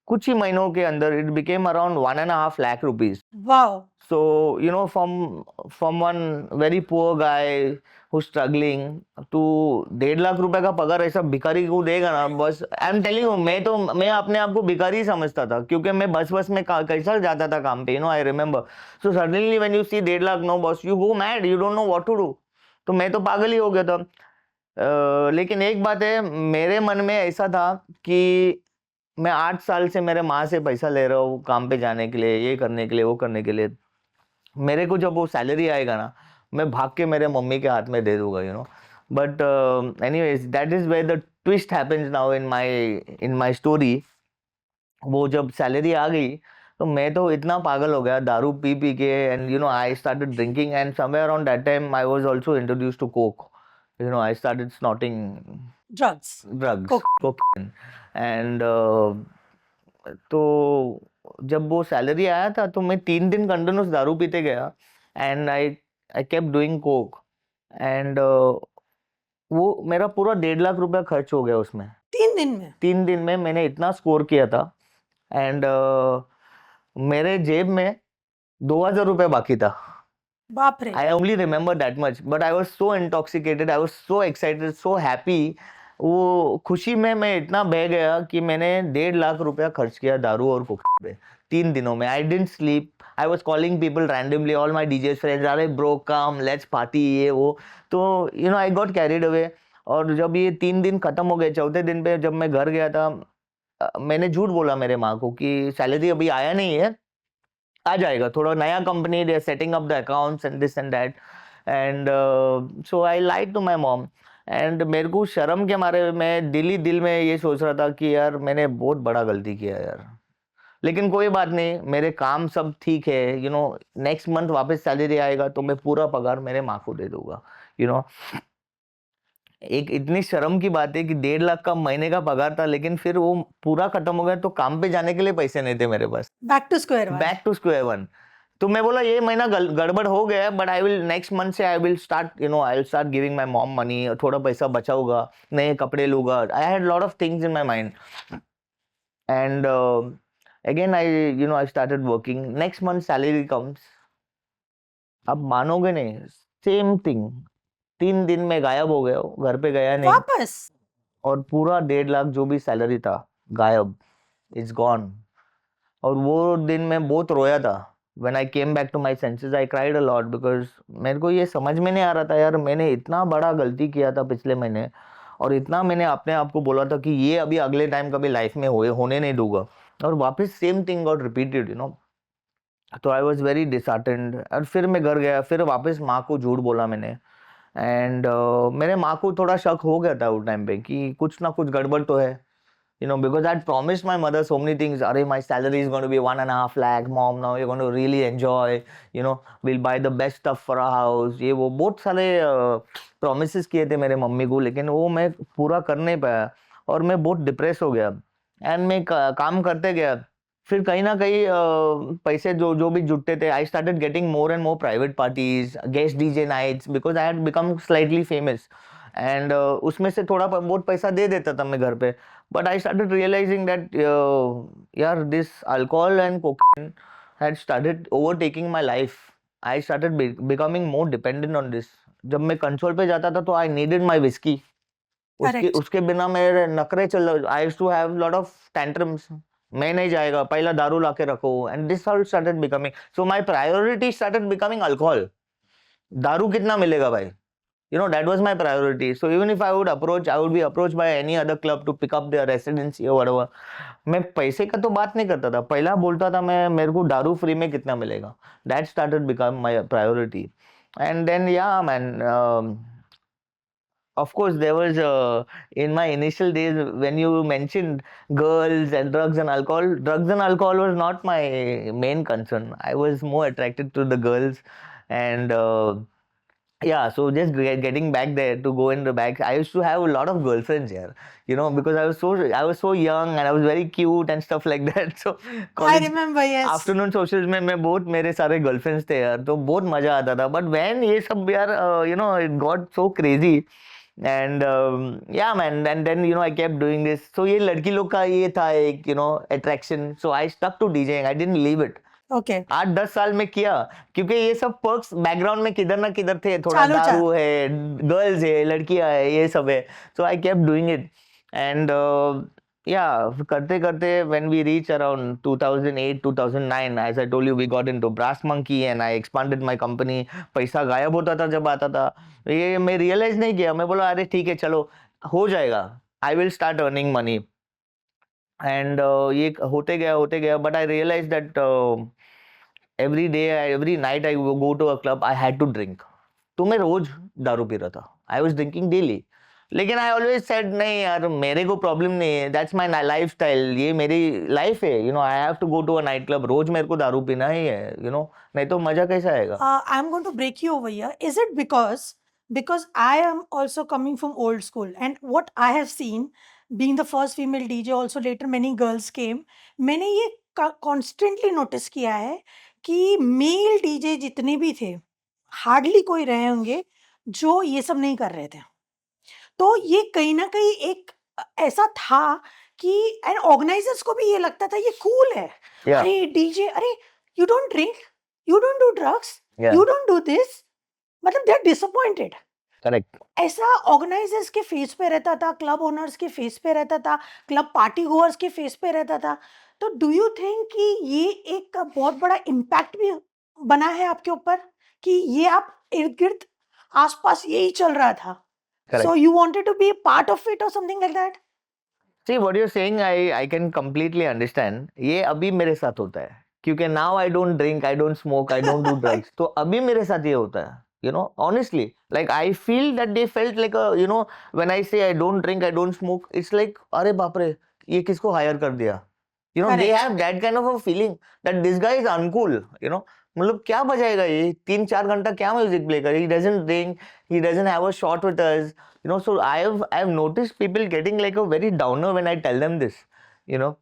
कुछ ही महीनों के अंदर it became around 1.5 lakh rupees. Wow. So, you know, from one very poor guy who's struggling to 1.5 lakh रुपए का पगार ऐसा भिखारी को देगा ना, बस आई एम टेलिंग यू, मैं अपने आप को भिखारी समझता था क्योंकि मैं बस में कैसा जाता था काम पे, you know, I remember. So suddenly when you see 1.5 lakh, no boss, you go mad, you don't know what to do. तो मैं तो पागल ही हो गया था. लेकिन एक बात है, मेरे मन में ऐसा था कि मैं 8 साल से मेरे माँ से पैसा ले रहा हूँ काम पे जाने के लिए, ये करने के लिए, वो करने के लिए. मेरे को जब वो सैलरी आएगा ना, मैं भाग के मेरे मम्मी के हाथ में दे दूंगा, you know. But anyways, that is where the twist happens now in my story. वो जब सैलरी आ गई तो मैं तो इतना पागल हो गया दारू पी पी के. And you know, I started drinking and somewhere around that time I was also introduced to coke. You know, I started snorting Drugs. drugs, Cocaine. cocaine. And तो जब वो सैलरी आया था तो मैं 3 दिन कंटिन्यूस दारू पीते गया and I kept doing Coke and वो मेरा पूरा 1.5 लाख रुपया खर्च हो गया उसमें 3 दिन में? 3 दिन में मैंने इतना स्कोर किया था एंड मेरे जेब में 2,000 रुपये बाकी था. बाप रे। I only remember that much, but I was so intoxicated, I was so excited, so happy. वो खुशी में मैं इतना बह गया कि मैंने 1.5 लाख रुपया खर्च किया दारू और कोक पे 3 दिनों में. I didn't sleep. I was calling people randomly, all my DJ friends, अरे bro come, let's party ये वो. तो I got carried away. और जब ये 3 दिन खत्म हो गए, चौथे दिन पे जब मैं घर गया था, मैंने झूठ बोला मेरे माँ को कि सैलरी अभी आया नहीं है, आ जाएगा, थोड़ा नया company, they are setting up the accounts and this and that. And so I lied to my mom and मेरे को शर्म के मारे मैं दिल ही दिल में ये सोच रहा था कि यार मैंने बहुत बड़ा गलती किया यार. लेकिन कोई बात नहीं, मेरे काम सब ठीक है. नेक्स्ट मंथ वापस सैलरी आएगा तो मैं पूरा पगार मेरे माँ को दे दूंगा. एक इतनी शर्म की बात है कि 1.5 लाख का महीने का पगार था, लेकिन फिर वो पूरा खत्म हो गया तो काम पे जाने के लिए पैसे नहीं थे मेरे पास. Back to square one. Back to square one. तो मैं बोला ये महीना गड़बड़ हो गया, but I will next month से I will start I will start giving my mom money. थोड़ा पैसा बचाऊंगा, नए कपड़े लूंगा. I had lot of things in my mind and again I started working. Next month salary comes. अब मानोगे नहीं, सेम थिंग. 3 दिन में गायब हो गया, घर पे गया नहीं वापस? और पूरा 1.5 लाख जो भी सैलरी था गायब. It's gone. और वो दिन मैं बहुत रोया था. When I came back to my senses, I cried a lot because मेरे को ये समझ में नहीं आ रहा था यार, मैंने इतना बड़ा गलती किया था पिछले महीने और इतना मैंने अपने आप को बोला था कि ये अभी अगले टाइम कभी लाइफ में होने नहीं दूंगा, और वापस सेम थिंग गॉट रिपीटेड. तो आई वॉज वेरी डिसहार्टेंड. और फिर मैं घर गया, फिर वापस माँ को झूठ बोला मैंने. एंड मेरे माँ को थोड़ा शक हो गया था उस टाइम पे कि कुछ ना कुछ गड़बड़ तो है. Because I'd promised my mother so many things. Arey, my salary is going to be 1.5 lakh. Mom, now you're going to really enjoy. We'll buy the best stuff for our house. ये वो बहुत सारे promises किए थे मेरे mummy को, लेकिन वो मैं पूरा कर नहीं पाया और मैं बहुत डिप्रेस हो गया. एंड मैं काम करते गया. फिर कहीं ना कहीं पैसे जो भी जुटते थे, I started getting more and more private parties, guest DJ nights, because I had become slightly famous. And उसमें से थोड़ा बहुत पैसा दे देता था मैं घर पे. But I started realizing that this alcohol and cocaine had started overtaking my life. I started becoming more dependent on this. जब मैं कंसोल पे जाता था तो I needed my whiskey. Correct. उसके बिना मेरे नखरे चल. I used to have lot of tantrums. मैं नहीं जाएगा, पहला दारू लाके रखो. And this all started becoming. So my priority started becoming alcohol. दारू कितना मिलेगा भाई? That was my priority. So even if I would be approached by any other club to pick up their residency or whatever. मैं पैसे का तो बात नहीं करता था. पहला बोलता था मैं, मेरे को दारू फ्री में कितना मिलेगा. That started become my priority. And then yeah man, of course there was in my initial days when you mentioned girls and drugs and alcohol was not my main concern. I was more attracted to the girls and yeah, so just getting back there to go in the back, I used to have a lot of girlfriends here, because I was so young and I was very cute and stuff like that. So I college remember, yes. Afternoon socials में मैं बहुत मेरे सारे girlfriends थे यार, तो बहुत मजा आता था. बट व्हेन ये सब यार it got so crazy and yeah man, and then I kept doing this. So ये लड़की लोग का ये था एक attraction. So I stuck to DJing. I didn't leave it. Okay. 8-10 साल में किया, क्योंकि ये सब पर्क्स बैकग्राउंड में किधर ना किधर थे. थोड़ा चालू था. दारू है, गर्ल्स है, लड़कियां है, ये सब है. So I kept doing it and करते करते when we reach around 2008-2009, as I told you, we got into Brass Monkey and I expanded my company. पैसा गायब होता था जब आता था. ये मैं रियलाइज नहीं किया. मैं बोला अरे ठीक है चलो हो जाएगा, I will start earning money. And ये होते गया. But I realise that every day, every night I would go to a club, I had to drink. तो मैं रोज दारू पी रहा था. I was drinking daily. लेकिन I always said नहीं यार, मेरे को प्रॉब्लम नहीं है. That's my lifestyle. ये मेरी लाइफ है. I have to go to a night club. रोज मेरे को दारू पीना ही है. नहीं तो मजा कैसे आएगा? I'm going to break you over here. Is it because I am also coming from old school, and what I have seen, being the first female DJ, also later many girls came. मैंने ये constantly notice किया है कि mail DJ जितने भी थे, hardly कोई रहे होंगे जो ये सब नहीं कर रहे थे। तो ये कहीं न कहीं एक ऐसा था कि एंड ऑर्गेनाइज़र्स को भी ये लगता था ये कूल है। Yeah, अरे डीजे, अरे you don't drink, you don't do drugs, yeah, you don't do this, मतलब दे आर डिसअपॉइंटेड। correct. ऐसा ऑर्गेनाइजर्स के फेस पे रहता था, क्लब ओनर्स के फेस पे रहता था, क्लब पार्टी गोअर्स के फेस पे रहता था। तो डू यू थिंक कि ये एक बहुत बड़ा इम्पैक्ट भी बना है आपके ऊपर कि ये आप इर्द-गिर्द आस-पास यही चल रहा था? Correct. So you wanted to be a part of it और something like that? See what you're saying, I can completely understand. ये अभी मेरे साथ होता है क्योंकि now I don't drink, I don't smoke, I don't do drugs. तो अभी मेरे साथ ये होता है. You know, honestly, like I feel that they felt like a, you know, when I say I don't drink, I don't smoke, it's like अरे बाप रे, ये किसको hire कर दिया? You know, they correct. have that kind of a feeling that this guy is uncool. You know, मतलब क्या बजाएगा ये 3-4 घंटा क्या म्यूजिक प्ले करे? He doesn't drink, he doesn't have a shot with us. You know, so I've noticed people getting like a very downer when I tell them this. You know,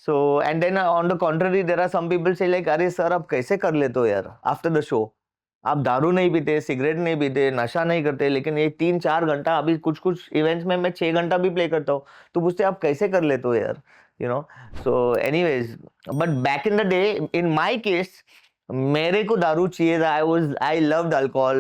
so and then on the contrary, there are some people say like, अरे sir आप कैसे कर लेते हो यार after the show? आप दारू नहीं पीते, सिगरेट नहीं पीते, नशा नहीं करते, लेकिन ये 3-4 घंटा अभी कुछ इवेंट्स में मैं 6 घंटा भी प्ले करता हूँ, तो पूछते आप कैसे कर लेते हो यार? You know, so anyways, but back in the day, in my case, मेरे को दारू चाहिए था. I loved alcohol.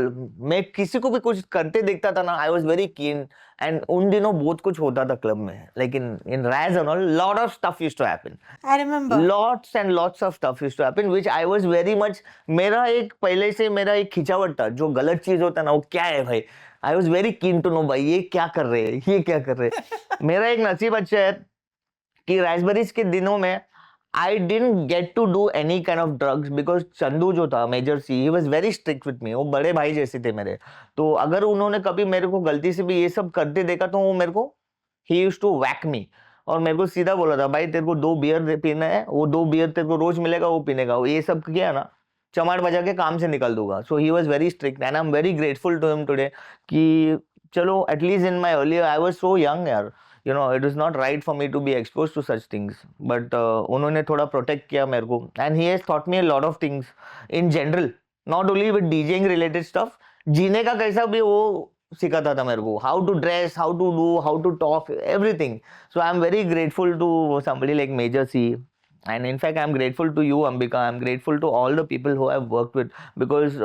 मैं किसी को भी कुछ करते देखता था ना, I was very keen. And उन दिनों बहुत कुछ होता था क्लब में. Like in Raz and all, lot of stuff used to happen. I remember. Lots and lots of stuff used to happen, which I was very much. मेरा एक पहले से मेरा एक खिंचावट था, जो गलत चीज होता है ना, वो क्या है भाई? I was very keen to know भाई ये क्या कर रहे हैं, ये क्या कर रहे हैं? मेरा एक नसीब अच्छा है कि राइसबेरीज के दिनों में I didn't get to do any kind of drugs because Chandu जो था मेजर सी, he was very strict with me. वो बड़े भाई जैसे थे मेरे. तो अगर उन्होंने कभी मेरे को गलती से भी ये सब करते देखा तो वो मेरे को ही यूज्ड टू वैक मी और मेरे को सीधा बोला था भाई तेरे को 2 बियर पीना है, वो 2 बियर तेरे को रोज मिलेगा, वो पीने का. वो ये सब किया ना, चमाट बजा के काम से निकल दूंगा. So he was very strict and I am very grateful to him today कि चलो at least in my earlier I was so young यार. You know, it is not right for me to be exposed to such things, but उन्होंने थोड़ा protect किया मेरे को, and he has taught me a lot of things in general, not only with DJing related stuff. जीने का कैसा भी वो सिखाता था मेरे को, how to dress, how to do, how to talk, everything. So I am very grateful to somebody like Major C. And in fact, I am grateful to you, Ambika. I am grateful to all the people who I have worked with because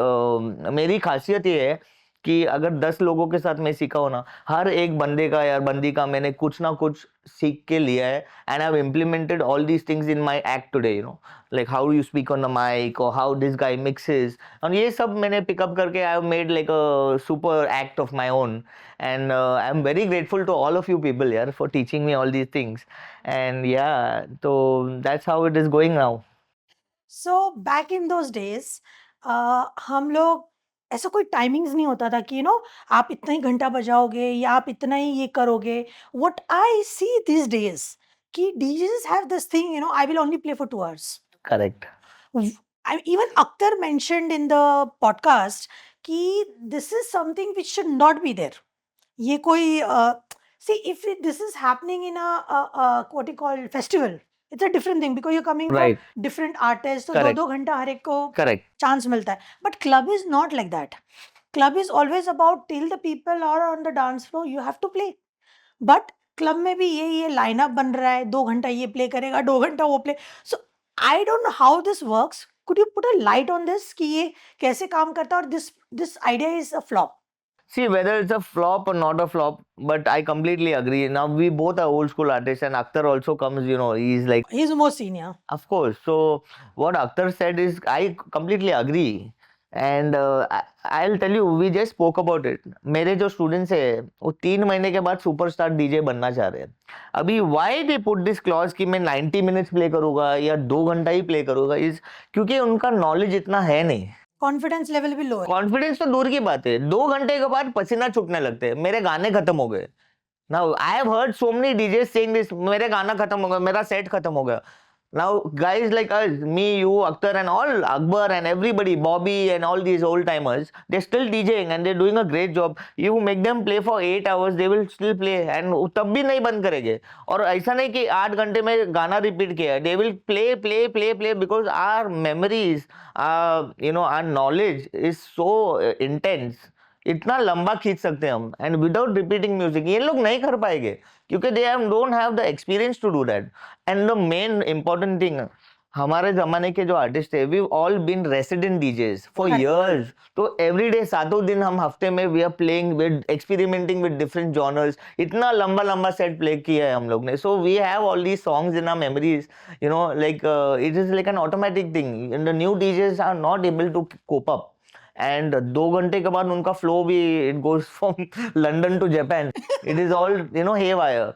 मेरी खासियत ये है कि अगर 10 लोगों के साथ मैं सीखा हो ना, हर एक बंदे का या बंदी का मैंने कुछ ना कुछ सीख के लिया है. And I have implemented all these things in my act today. You know, like how you speak on the mic और हाउ दिस गाय मिक्सेस, और ये सब मैंने पिकअप करके I have made like a super act of my own. And I am very grateful to all of you people यार for teaching me all these things. And yeah, तो that's how it is going now. So back in those days हम लोग ऐसा कोई timings नहीं होता था कि आप इतना ही घंटा बजाओगे या आप इतना ही ये करोगे. What I see this days कि DJs have this thing, I will only play for 2 hours. Correct. Even Akhtar mentioned in the podcast कि this is something which should not be there. ये कोई see if this is happening in a what you call festival, it's a different thing because you're coming Right. from different artists. तो Correct. 2 घंटा हर एक को correct. Chance मिलता है. But club is not like that. Club is always about till the people are on the dance floor you have to play. But club में भी ये lineup बन रहा है, 2 घंटा ये प्ले करेगा, 2 घंटा वो play. So I don't know how this works. Could you put a light on this कि ये कैसे काम करता है और this idea is a flop? See, whether it's a flop or not a flop, but I completely agree. Now, we both are old school artists, and Akhtar also comes, you know, he's like, he is more senior. of course. So, what Akhtar said is, I completely agree. And I'll tell you, we just spoke about it. मेरे जो students हैं, वो 3 महीने के बाद superstar DJ बनना चाह रहे हैं. अभी why they put this clause कि मैं 90 minutes प्ले करूँगा या 2 घंटा ही प्ले करूँगा, is क्योंकि उनका नॉलेज इतना है नहीं. कॉन्फिडेंस लेवल भी लो है. कॉन्फिडेंस तो दूर की बात है, 2 घंटे के बाद पसीना छूटने लगते हैं, मेरे गाने खत्म हो गए. Now I have heard so many DJ saying this, मेरे गाना खत्म हो गया, मेरा सेट खत्म हो गया. Now, guys like us, me, you, Akhtar, and all Akbar and everybody, Bobby and all these old timers, they're still DJing and they're doing a great job. You make them play for 8 hours, they will still play and वो तब भी नहीं बंद करेंगे. और ऐसा नहीं कि 8 घंटे में गाना रिपीट किया है. They will play because our memories, our knowledge is so intense. इतना लंबा खींच सकते हैं हम एंड विदाउट रिपीटिंग म्यूजिक. ये लोग नहीं कर पाएंगे क्योंकि they don't have the experience to do that. And the main important thing, हमारे जमाने के जो आर्टिस्ट है, we all been resident DJs for Correct. Years. तो एवरीडे, सातों दिन हम हफ्ते में we are playing with, experimenting with different genres. इतना लंबा लंबा सेट प्ले किया है हम लोग ने. So we have all these songs in our memories, like it is like an automatic thing. The new DJs are not able to cope up. And 2 घंटे के बाद उनका फ्लो भी, it goes from London to Japan. It is all haywire.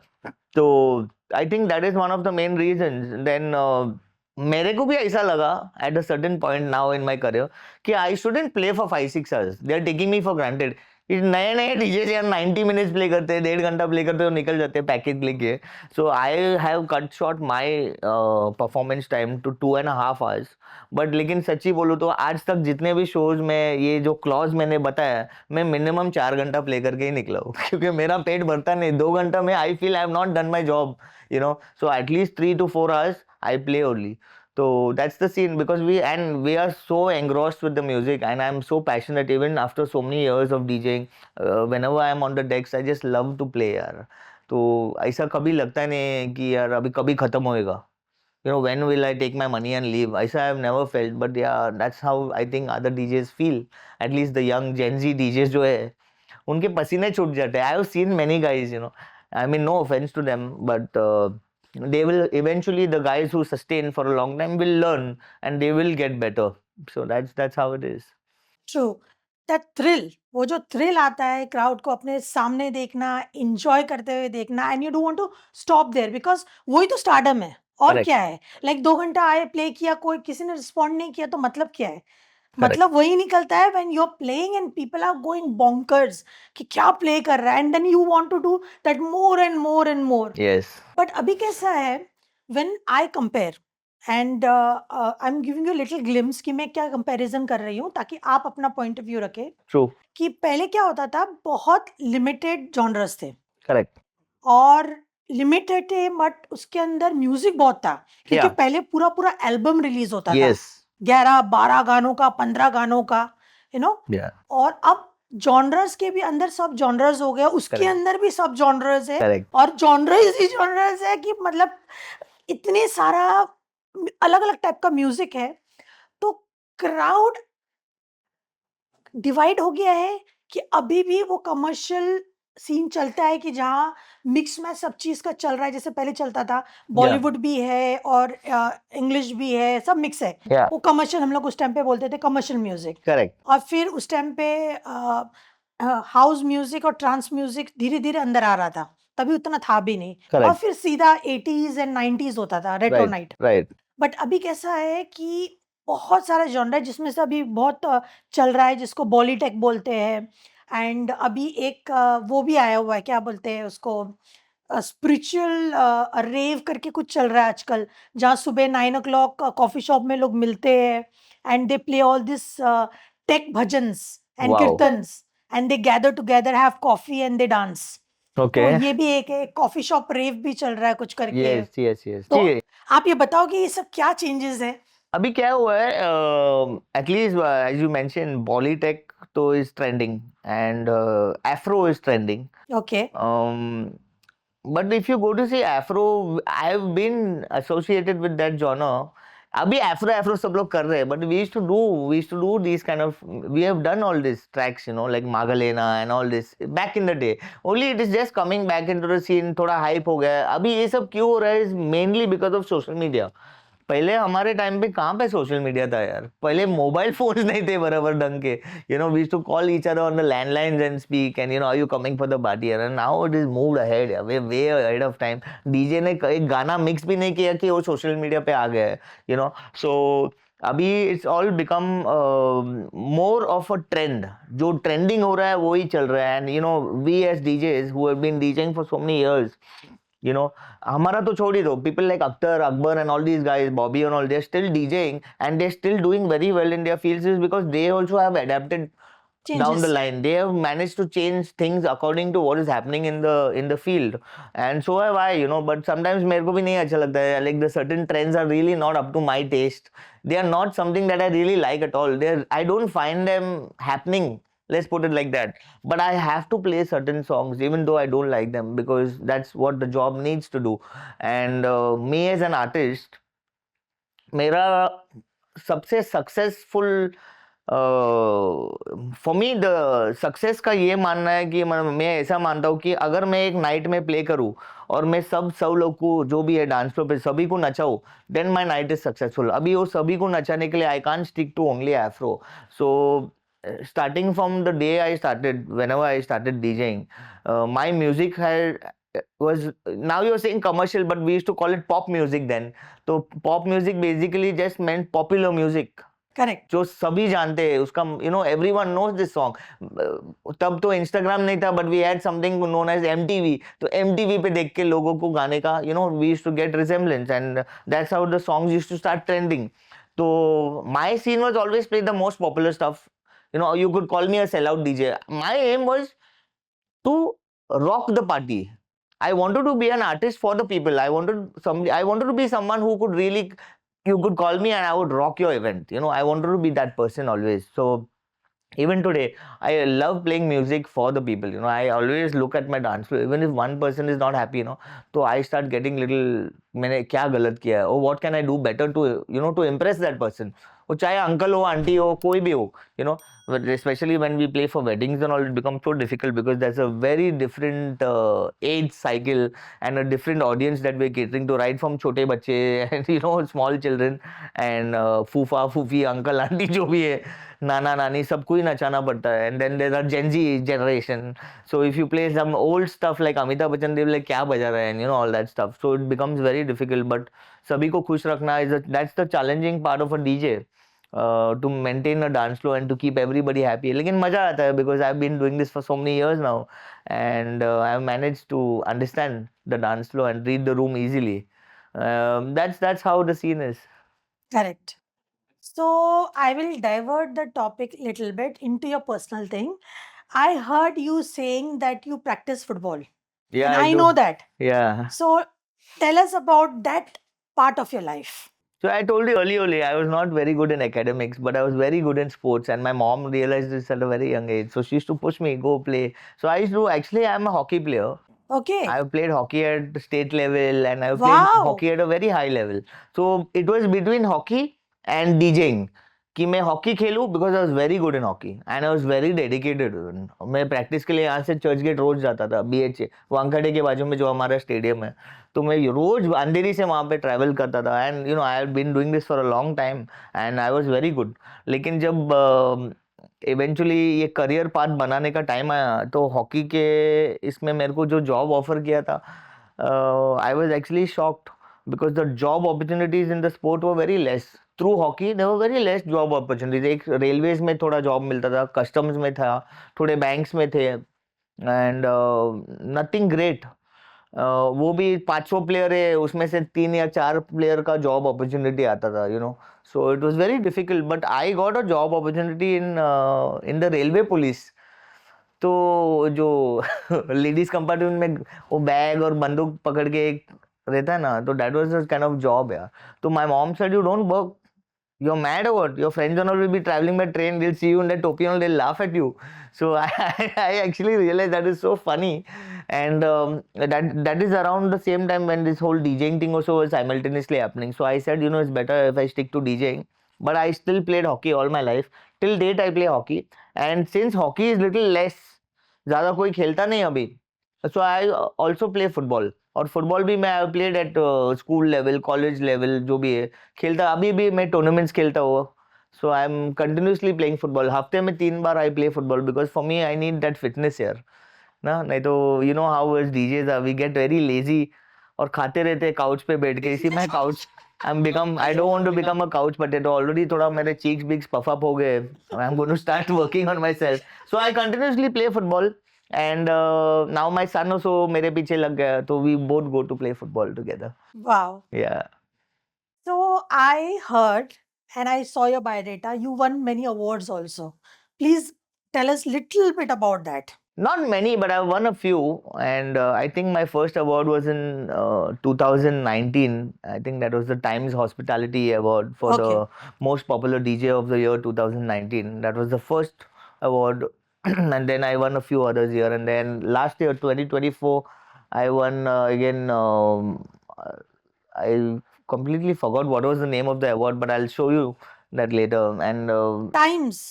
तो I think that is one of the main reason. देन मेरे को भी ऐसा लगा at a certain point now in my career कि I shouldn't play for 5-6 hours. They are taking me for granted. नए नए डीजे यार 90 मिनट्स प्ले करते हैं, 1.5 घंटा प्ले करते हैं और निकल जाते हैं पैकेज लेके. So I have cut short my performance time to 2.5 hours. But लेकिन सच्ची बोलूँ तो आज तक जितने भी शोज में ये जो क्लॉज मैंने बताया, मैं मिनिमम 4 घंटा प्ले करके ही निकला हूँ क्योंकि मेरा पेट भरता नहीं. 2 घंटा में I feel I have not done my job. So at least 3 to 4 hours I play only. So that's the scene because we are so engrossed with the music and I'm so passionate even after so many years of DJing. Whenever I'm on the decks, I just love to play यार. तो ऐसा कभी लगता नहीं है कि यार अभी कभी खत्म होएगा. When will I take my money and leave? ऐसा I've never felt, but yeah, that's how I think other DJs feel. At least the young Gen Z DJs जो है, उनके पसीने छूट जाते हैं. I have seen many guys, I mean, no offense to them, but they will eventually, the guys who sustain for a long time will learn and they will get better. So that's how it is. True. That thrill, वो जो thrill आता है crowd को अपने सामने देखना, enjoy करते हुए देखना, and you don't want to stop there because वही तो स्टारडम है. और Correct. क्या है, लाइक 2 घंटा आए, प्ले किया, कोई किसी ने रिस्पॉन्ड नहीं किया तो मतलब क्या है. Correct. मतलब वही निकलता है when you are playing and people are going bonkers कि क्या प्ले कर रहा है, and then you want to do that more and more and more. Yes. But अभी कैसा है, when I compare and I am giving you little glimpse कि मैं क्या कंपैरिजन कर रही हूँ ताकि आप अपना पॉइंट ऑफ व्यू रखें. True. कि पहले क्या होता था, बहुत लिमिटेड जॉनर्स थे Correct. और लिमिटेड थे, बट उसके अंदर म्यूजिक बहुत था क्योंकि Yeah. पहले पूरा पूरा एल्बम रिलीज होता था, Yes. 11-12 गानों का, 15 गानों का, Yeah. और अब जॉनर्स के भी अंदर सब जॉनर्स हो गए, उसके Correct. अंदर भी सब जॉनर्स है, Correct. और जॉनर्स ही जॉनर्स है कि मतलब इतने सारा अलग अलग टाइप का म्यूजिक है. तो क्राउड डिवाइड हो गया है कि अभी भी वो कमर्शियल सीन चलता है कि जहाँ मिक्स में सब चीज का चल रहा है, जैसे पहले चलता था. बॉलीवुड भी है और इंग्लिश भी है, सब मिक्स है. Yeah. वो कमर्शियल, हम लोग उस टाइम पे बोलते थे कमर्शियल म्यूजिक. Correct. और फिर उस टाइम पे हाउस म्यूजिक और ट्रांस म्यूजिक धीरे धीरे अंदर आ रहा था, तभी उतना था भी नहीं. और Correct. फिर सीधा 80s एंड 90s होता था, retro Right. Night. Right. But अभी कैसा है कि बहुत सारे जॉनर है जिसमें से अभी बहुत चल रहा है जिसको बॉलीटेक बोलते हैं. एंड अभी एक वो भी आया हुआ है, क्या बोलते हैं उसको, स्पिरिचुअल रेव करके कुछ चल रहा है आजकल, जहाँ सुबह 9 o'clock कॉफी शॉप में लोग मिलते हैं and they play all this tech bhajans and Wow. Kirtans and they gather together, have coffee and they dance. तो Okay. ये भी एक कॉफी शॉप रेव भी चल रहा है कुछ करके. Yes. Yes. Yes. तो ठीक है. आप ये बताओ कि ये सब क्या चेंजेस है. अभी क्या हुआ है, एटलीस्ट एज यू मेंशन, बॉलीटेक तो is trending and Afro is trending. Okay. But if you go to see Afro, I have been associated with that genre. अभी Afro सब लोग कर रहे हैं, but we used to do these kind of, we have done all these tracks, like Magalena and all this back in the day. Only it is just coming back into the scene, थोड़ा hype हो गया है. अभी ये सब क्यों हो रहा है is mainly because of social media. पहले हमारे टाइम पे कहाँ पे सोशल मीडिया था यार. पहले मोबाइल फोन्स नहीं थे बराबर ढंग के. We used to call each other on the landlines and speak and are you coming for the party. And now it is moved ahead यार, way ahead of time. DJ ने एक गाना mix भी नहीं किया कि वो सोशल मीडिया पे आ गया है. सो अभी it's all become more of a trend. जो ट्रेंडिंग हो रहा है वो ही चल रहा है. And we as DJs who have been DJing for so many years, You know, हमारा तो छोड़ ही दो, people like Akhtar, Akbar and all these guys, Bobby and all, they're still DJing and they're still doing very well in their fields is because they also have adapted down the Changes. line. They have managed to change things according to what is happening in the field, and so have I. You know, but sometimes मेरे को भी नहीं अच्छा लगता है. Like the certain trends are really not up to my taste. They are not something that I really like at all. I don't find them happening. Let's put it like that. But I have to play certain songs even though I don't like them because that's what the job needs to do. And me as an artist, मेरा सबसे successful for me the success का ये मानना है कि मैं ऐसा मानता हूँ कि अगर मैं एक नाइट में प्ले करूँ और मैं सब लोग को जो भी है डांस फ्लोर पे सभी को नचाऊँ, then my night is successful. अभी वो सभी को नचाने के लिए I can't stick to only Afro. So starting from the day I started, whenever I started DJing, my music was, now you're saying commercial, but we used to call it pop music then. So pop music basically just meant popular music. Correct. जो सभी जानते हैं उसका, you know, everyone knows this song. तब तो Instagram नहीं था, but we had something known as MTV. तो एमटीवी पे देख के लोगों को गाने का, you know, we used to get resemblance and that's how the songs used to start trending. तो my scene was always play the most popular stuff. You know, you could call me a sellout DJ. My aim was to rock the party. I wanted to be an artist for the people. I wanted to be someone who could really, you could call me and I would rock your event. You know, I wanted to be that person always. So even today, I love playing music for the people. You know, I always look at my dance floor. Even if one person is not happy, you know, so I start getting little, मैंने क्या गलत किया है? Oh, what can I do better to, you know, to impress that person? वो चाहे uncle हो, aunty हो, कोई भी हो, you know. But especially when we play for weddings and all, it becomes so difficult because there's a very different age cycle and a different audience that we're catering to, right from छोटे बच्चे and, you know, small children and फूफा फूफी uncle aunty जो भी है, नाना नानी, सबको ही नचाना पड़ता है. And then there are Gen Z generation. So if you play some old stuff like Amitabh Bachchan, they will like क्या बजा रहा है, and you know, all that stuff. So it becomes very difficult. But सभी को खुश रखना that's the challenging part of a DJ. To maintain a dance floor and to keep everybody happy. लेकिन मजा आता है because I've been doing this for so many years now and I've managed to understand the dance floor and read the room easily. That's how the scene is. Correct. So I will divert the topic little bit into your personal thing. I heard you saying that you practice football. Yeah, And I do. know that. Yeah. So tell us about that part of your life. So I told you earlier, I was not very good in academics, but I was very good in sports. And my mom realized this at a very young age. So she used to push me, go play. So I used to, actually, I'm a hockey player. Okay. I've played hockey at the state level and I've Wow. played hockey at a very high level. So it was between hockey and DJing. कि मैं hockey खेलूं because I was very good in hockey and I was very dedicated. मैं practice के लिए यहाँ से church gate रोज जाता था, BHA Wankhede के बाजू में जो हमारा स्टेडियम है. तो मैं रोज अंधेरी से वहाँ पे ट्रैवल करता था and you know I have been doing this for a long time and I was very good. लेकिन जब इवेंचुअली ये करियर पाथ बनाने का टाइम आया तो हॉकी के इसमें मेरे को जो जॉब ऑफर किया था, I was actually shocked because the job opportunities in the sport were very less. Through hockey there were very less job opportunities. एक रेलवेज में थोड़ा जॉब मिलता था, कस्टम्स में था, थोड़े बैंक्स में थे एंड नथिंग ग्रेट. वो भी 500 प्लेयर है, उसमें से 3 या 4 प्लेयर का जॉब अपॉर्चुनिटी आता था, you know. So it was very difficult but I got a job opportunity in the railway police. तो जो लेडीज कंपार्टमेंट में वो बैग और बंदूक पकड़ के एक रहता है ना, तो that was the kind of job यार. तो my mom said you don't work, you're mad or what? Your friends and all will be traveling by train, they'll see you in that topi and they'll laugh at you. So I actually realized that is so funny. And that is around the same time when this whole DJing thing also was simultaneously happening. So I said, you know, it's better if I stick to DJing. But I still played hockey all my life. Till date I play hockey. And since hockey is little less, ज़्यादा कोई खेलता नहीं अभी, so I also play football. और football भी मैं I played at school level, college level, जो भी है खेलता. अभी भी मैं टूर्नामेंट्स खेलता हूँ. So I am continuously playing football. हफ्ते में 3 बार I play football because for me I need that fitness यार ना. नहीं तो you know how is DJs are, we get very lazy और खाते रहते हैं काउच पे बैठ के. इसी में couch I don't want to become a couch potato. Already थोड़ा मेरे चीक्स बिग्स पफ अप हो गए. I am going to start working on myself. So I continuously play football And now my son also मेरे पीछे लग गया, तो we both go to play football together. Wow. Yeah. So I heard and I saw your biodata. You won many awards also. Please tell us little bit about that. Not many, but I've won a few, and I think my first award was in 2019. I think that was the Times Hospitality Award for Okay. the most popular DJ of the year 2019. That was the first award, and then I won a few others here. And then last year, 2024, I won again. I completely forgot what was the name of the award, but I'll show you that later. And Times.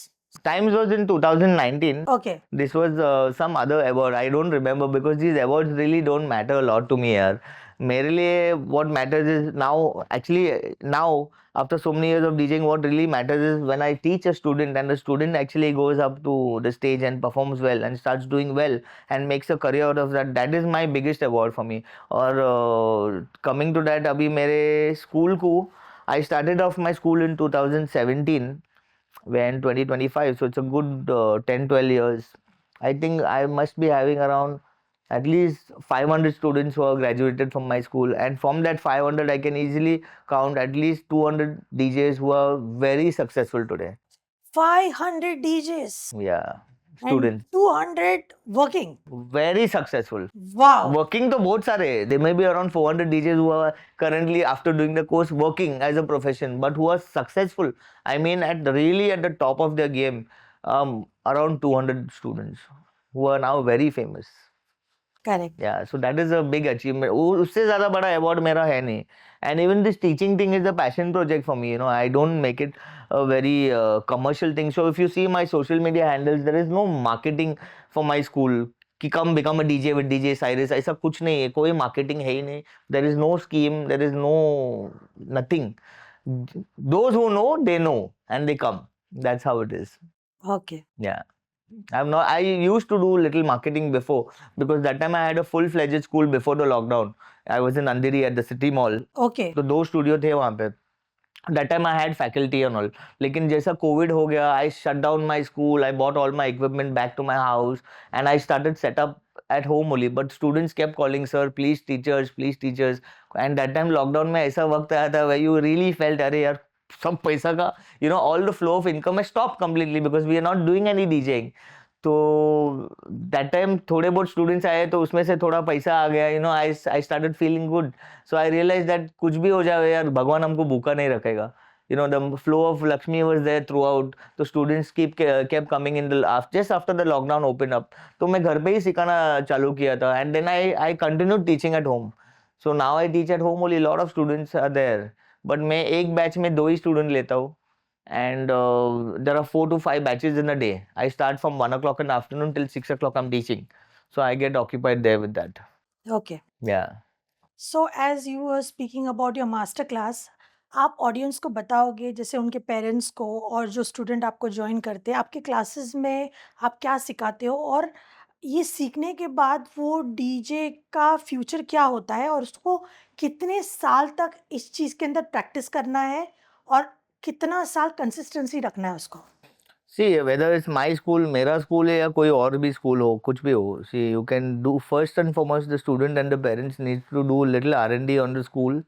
Times was in 2019. Okay. This was some other award. I don't remember because these awards really don't matter a lot to me यार. मेरे लिए what matters is now, actually now after so many years of DJing, what really matters is when I teach a student and the student actually goes up to the stage and performs well and starts doing well and makes a career out of that. That is my biggest award for me. और coming to that, अभी मेरे school को I started off my school in 2017. We're in 2025, so it's a good 10 12 years. I think I must be having around at least 500 students who have graduated from my school, and from that 500 I can easily count at least 200 DJs who are very successful today. 500 DJs Yeah, and students 200 working. very successful. Wow. Working तो बहुत सारे, there may be around 400 DJs who are currently after doing the course working as a profession, but who are successful. I mean at really at the top of their game. Around 200 students who are now very famous. Correct. Yeah, so that is a big achievement. उससे ज़्यादा बड़ा award मेरा है नहीं. And even this teaching thing is a passion project for me. You know, I don't make it a very commercial thing. So if you see my social media handles, there is no marketing for my school. कि come become a DJ with DJ Cyrus, ऐसा कुछ नहीं है, कोई marketing है ही नहीं. There is no scheme, there is no nothing. Those who know, they know, and they come. That's how it is. Okay. Yeah. I used to do little marketing before because that time I had a full-fledged school before the lockdown. I was in Andheri at the City Mall. Okay. तो 2 studio थे वहाँ पे. That time I had faculty and all. लेकिन जैसा COVID हो गया, I shut down my school. I bought all my equipment back to my house and I started set up at home only. But students kept calling, sir, please teachers, please teachers. And that time lockdown में ऐसा वक्त आया था where you really felt अरे यार सब पैसा का, you know, all the flow of income has stopped completely because we are not doing any DJing. तो that time थोड़े बहुत students आए तो उसमें से थोड़ा पैसा आ गया, you know, I started feeling good. So I realized that कुछ भी हो जाए यार भगवान हमको भूखा नहीं रखेगा. You know, the flow of Lakshmi was there throughout. The students kept coming in just after the lockdown opened up. तो मैं घर पे ही सिखाना चालू किया था and then I continued teaching at home. So now I teach at home only. A lot of students are there. But मैं एक बैच में 2 ही स्टूडेंट लेता हूँ. And there are 4 to 5 batches in a day. I start from 1 o'clock in the afternoon till 6 o'clock I'm teaching. So I get occupied there with that. Okay. Yeah. So as you were speaking about your master class, आप audience को बताओगे जैसे उनके parents को और जो student आपको join करते हैं आपके क्लासेस में आप क्या सिखाते हो और ये सीखने के बाद वो डीजे का फ्यूचर क्या होता है और उसको कितने साल तक इस चीज़ के अंदर प्रैक्टिस करना है और कितना साल कंसिस्टेंसी रखना है उसको? See, whether it's my school, मेरा school है या कोई और भी school हो, कुछ भी हो. See, you can do first and foremost the student and the parents need to do little R&D on the school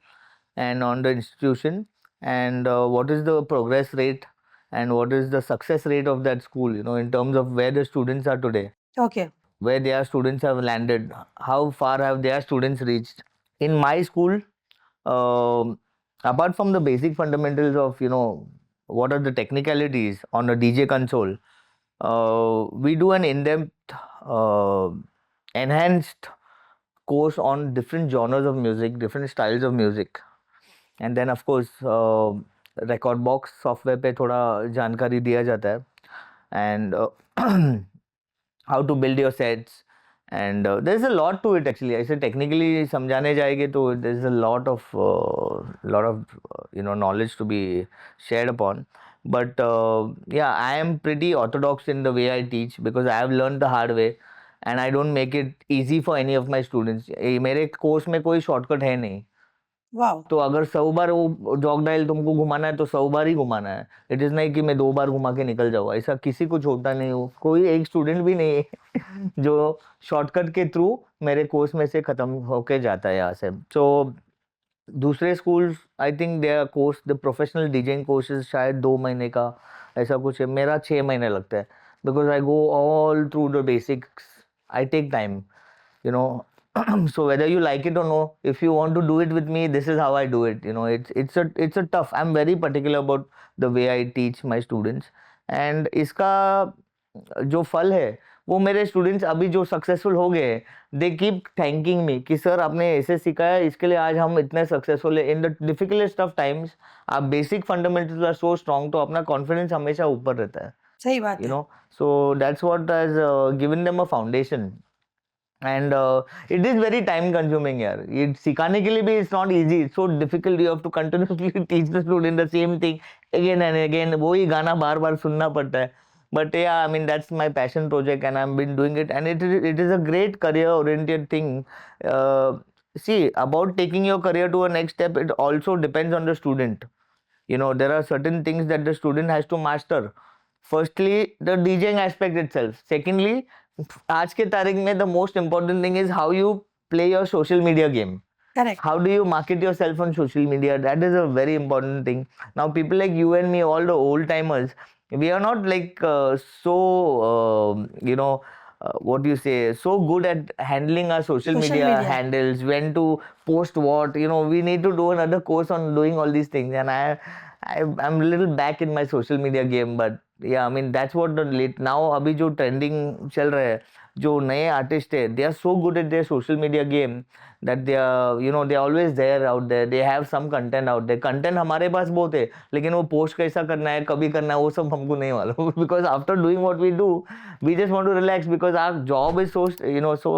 and on the institution and what is the progress rate and what is the success rate of that school, you know, in terms of where the students are today, Okay. where their students have landed, how far have their students reached. In my school, apart from the basic fundamentals of, you know, what are the technicalities on a DJ console, we do an in-depth, enhanced course on different genres of music, different styles of music. And then of course, record box software पे थोड़ा जानकारी दिया जाता है. And how to build your sets. And there's a lot to it actually. ऐसे technically समझाने जाएंगे तो there's a lot of you know, knowledge to be shared upon. But yeah, I am pretty orthodox in the way I teach because I have learned the hard way and I don't make it easy for any of my students. मेरे course में कोई shortcut है नहीं. Wow! तो अगर 100 बार वो jog dial तुमको घुमाना है तो 100 बार ही घुमाना है। इट इज नहीं कि मैं 2 बार घुमा के निकल जाऊँ, ऐसा किसी को छोड़ता नहीं हूँ, कोई एक स्टूडेंट भी नहीं है जो शॉर्टकट के थ्रू मेरे कोर्स में से खत्म होके जाता है यहाँ से। सो दूसरे schools I think their course the professional DJing courses शायद 2 महीने का ऐसा कुछ है, मेरा 6 महीने लगता है, because I go all through the basics, I take time, you know. So whether you like it or no, if you want to do it with me, this is how I do it, you know. It's a tough, I'm very particular about the way I teach my students, and इसका जो फल है वो मेरे students अभी जो successful हो गए, दे कीप थैंकिंग मी कि सर आपने ऐसे सिखाया, इसके लिए आज हम इतने सक्सेसफुल है। In the difficultest of times आप basic fundamentals are so strong, तो अपना कॉन्फिडेंस हमेशा ऊपर रहता है, सही बात you है। know. So that's what has given them a foundation. And it is very time consuming यार, ये सिखाने के लिए भी it's not easy, it's so difficult, you have to continuously teach the student the same thing again and again, वही गाना बार बार सुनना पड़ता है। But yeah, I mean that's my passion project and I've been doing it, and it is a great career oriented thing. See, about taking your career to a next step, it also depends on the student. You know, there are certain things that the student has to master. Firstly, the DJing aspect itself. Secondly, आज के तारीख में the most important thing is how you play your social media game. Correct. How do you market yourself on social media? That is a very important thing. Now, people like you and me, all the old timers, we are not like you know, what you say, so good at handling our social Social media media. handles, when to post what. You know, we need to do another course on doing all these things, and I'm a little back in my social media game, but yeah, I mean that's what the late now अभी जो trending चल रहा है, जो नए artist है, they are so good at their social media game that they are, you know, they are always there out there, they have some content out there. Content हमारे पास बहुत है, लेकिन वो post कैसा करना है, कभी करना है, वो सब हमको नहीं मालूम because after doing what we do, we just want to relax because our job is so, you know, so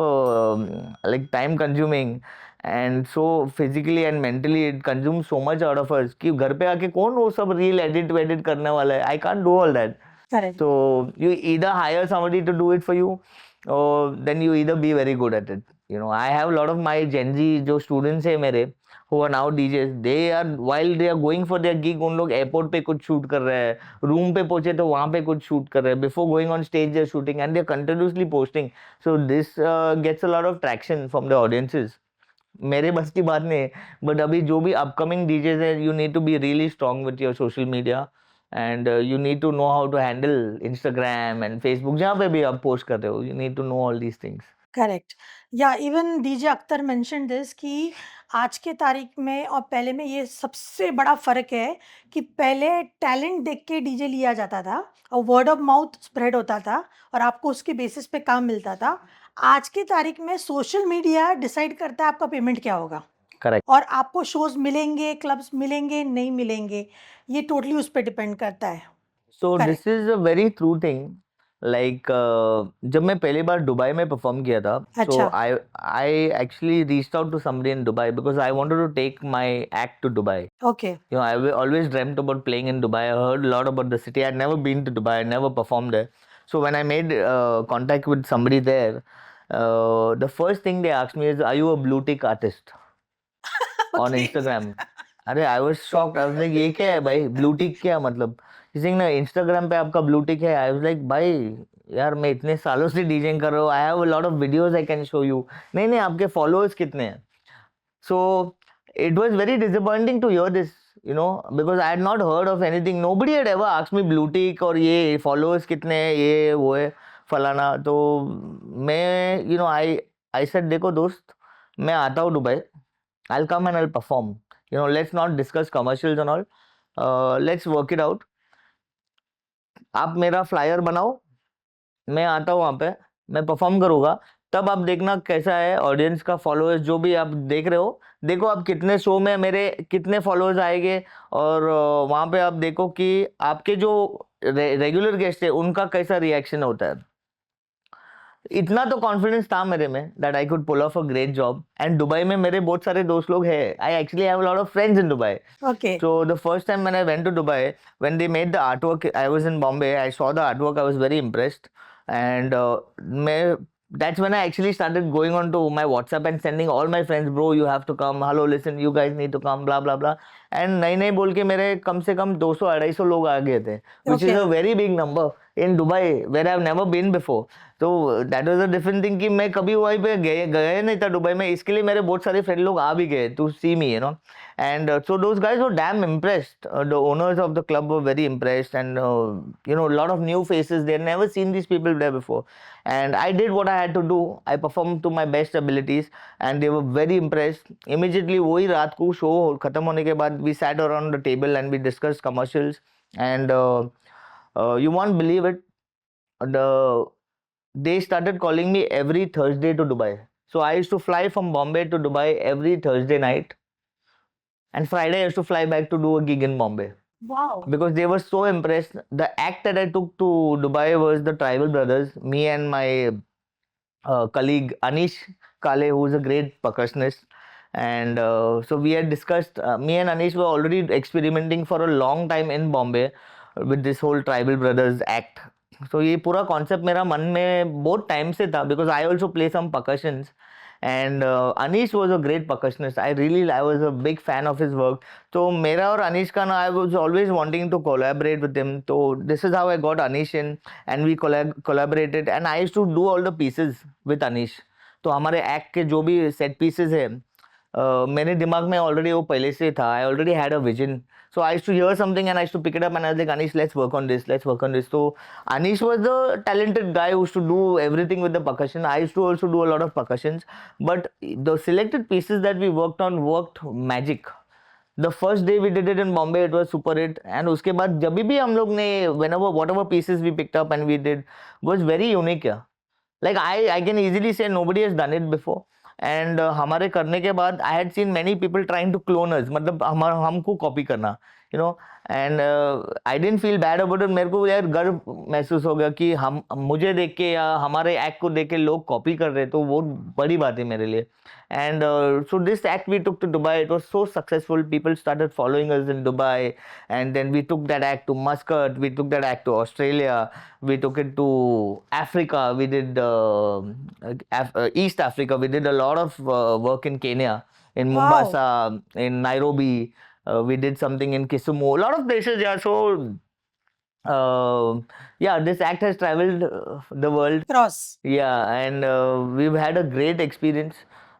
like time consuming and so physically and mentally it consumes so much out of us कि घर पे आके कौन वो सब reel edit वेडिट करने वाला है, I can't do all that. Correct. So you either hire somebody to do it for you, or then you either be very good at it. You know, I have a lot of my Gen Z जो students है मेरे, who are now DJs, they are, while they are going for their gig, उन लोग airport पे कुछ shoot कर रहे हैं, रूम पे पहुंचे तो वहाँ पे कुछ शूट कर रहे हैं, before going on stage they are shooting and they are continuously posting. So this gets a lot of traction from the audiences. मेरे बस की बात नहीं है, बट अभी जो भी अपकमिंग डीजेज है, you need to be really strong with your social media, and you need to know how to handle Instagram and Facebook, जहाँ पे भी आप पोस्ट कर रहे हो, you need to know all these things. Correct. Yeah even DJ Akhtar mention this कि आज के तारीख में और पहले में ये सबसे बड़ा फ़र्क है कि पहले टैलेंट देख के डीजे लिया जाता था और वर्ड ऑफ माउथ स्प्रेड होता था और आपको उसके बेसिस पे काम मिलता था। आज की तारीख में सोशल मीडिया डिसाइड करता है आपका पेमेंट क्या होगा करेक्ट। और आपको शोज़ मिलेंगे, क्लब्स मिलेंगे, नहीं मिलेंगे, ये टोटली उस पे डिपेंड करता है। So correct. This is a very true thing. Like जब मैं पहली बार दुबई में परफॉर्म किया था, सो अच्छा। I actually reached out to somebody in Dubai because I wanted to take my act to Dubai. Okay. You know, always dreamt about playing in Dubai. I heard a lot about the city. I'd never been to Dubai. I never performed there. So when I made contact with somebody there, the first thing they asked me is, "Are you a blue tick artist on okay. Instagram?" अरे I was shocked. I was like, ये क्या है भाई? Blue tick क्या मतलब? He's saying ना Instagram पे आपका blue tick है. I was like, भाई यार मैं इतने सालों से डीजेइंग कर रहा हूँ. I have a lot of videos I can show you. नहीं नहीं, आपके followers कितने हैं? So it was very disappointing to hear this, you know, because I had not heard of anything. Nobody had ever asked me blue tick और ये followers कितने हैं, ये वो है फलाना. तो मैं, you know, I said देखो दोस्त, मैं आता हूँ Dubai. I'll come and I'll perform. You know, let's not discuss commercials and all. Let's work it out. आप मेरा flyer बनाओ, मैं आता हूँ वहाँ पे, मैं परफॉर्म करूँगा, तब आप देखना कैसा है ऑडियंस का फॉलोअर्स, जो भी आप देख रहे हो, देखो आप कितने शो में मेरे कितने फॉलोअर्स आएंगे, और वहाँ पे आप देखो कि आपके जो रेगुलर गेस्ट है उनका कैसा रिएक्शन होता है. इतना तो कॉन्फिडेंस था मेरे में that I could pull off a great job. And Dubai में मेरे बहुत सारे दोस्त लोग हैं. I actually have a lot of friends in Dubai. Okay. So the first time when I went to Dubai, when they made the artwork, I was in Bombay. I saw the artwork. I was very impressed. And मैं that's when I actually started going on to my WhatsApp and sending all my friends, bro, you have to come. Hello, listen, you guys need to come. Blah blah blah. And नई नई बोल के मेरे कम से कम 200-250 लोग आ गए थे, which is Okay. a very big number in Dubai where I've never been before. तो that was a different thing कि मैं कभी वहीं पे गए नहीं था दुबई में, इसके लिए मेरे बहुत सारे फ्रेंड लोग आ भी गए to see me, you know. And so those guys were damn impressed. The owners of the club were very impressed, and you know, a lot of new faces. They had never seen these people there before. And I did what I had to do. I performed to my best abilities, and they were very impressed. Immediately वही रात को show खत्म होने के बाद we sat around the table and we discussed commercials. And you won't believe it, they started calling me every Thursday to Dubai. So I used to fly from Bombay to Dubai every Thursday night, and Friday I used to fly back to do a gig in Bombay. Wow. Because they were so impressed. The act that I took to Dubai was the Tribal Brothers. Me and my colleague Anish Kale, who is a great percussionist. And so we had discussed, me and Anish were already experimenting for a long time in Bombay with this whole Tribal Brothers act. So ये पूरा concept मेरा मन में बहुत time से था, because I also play some percussions. And Anish was a great percussionist. I was a big fan of his work. So मेरा और Anish का ना, I was always wanting to collaborate with him. So this is how I got Anish in, and we collaborated. And I used to do all the pieces with Anish. तो हमारे act के जो भी set pieces है, मेरे दिमाग में already वो पहले से था. I already had a vision. So I used to hear something and I used to pick it up and I was like, Anish, let's work on this. Let's work on this. So Anish was the talented guy who used to do everything with the percussion. I used to also do a lot of percussions. But the selected pieces that we worked on worked magic. The first day we did it in Bombay, it was super hit. And उसके बाद जब भी हम लोग ने, whatever pieces we picked up and we did, was very unique. Yeah. Like I can easily say nobody has done it before. And हमारे करने के बाद I had seen many people trying to clone us, मतलब हमको copy करना, you know. And I didn't feel bad about it. मेरे को यार गर्व महसूस हो गया कि हम मुझे देख के या हमारे एक्ट को देख के लोग कॉपी कर रहे, तो वो बड़ी बात है मेरे लिए. And so this act we took to Dubai, it was so successful. People started following us in Dubai, and then we took that act to Muscat, we took that act to Australia, we took it to Africa, we did East Africa, we did a lot of work in Kenya, in Wow. Mombasa, in Nairobi, we did something in Kisumu, a lot of places. Yeah, so yeah, this act has traveled the world. Cross. Yeah, and we've had a great experience.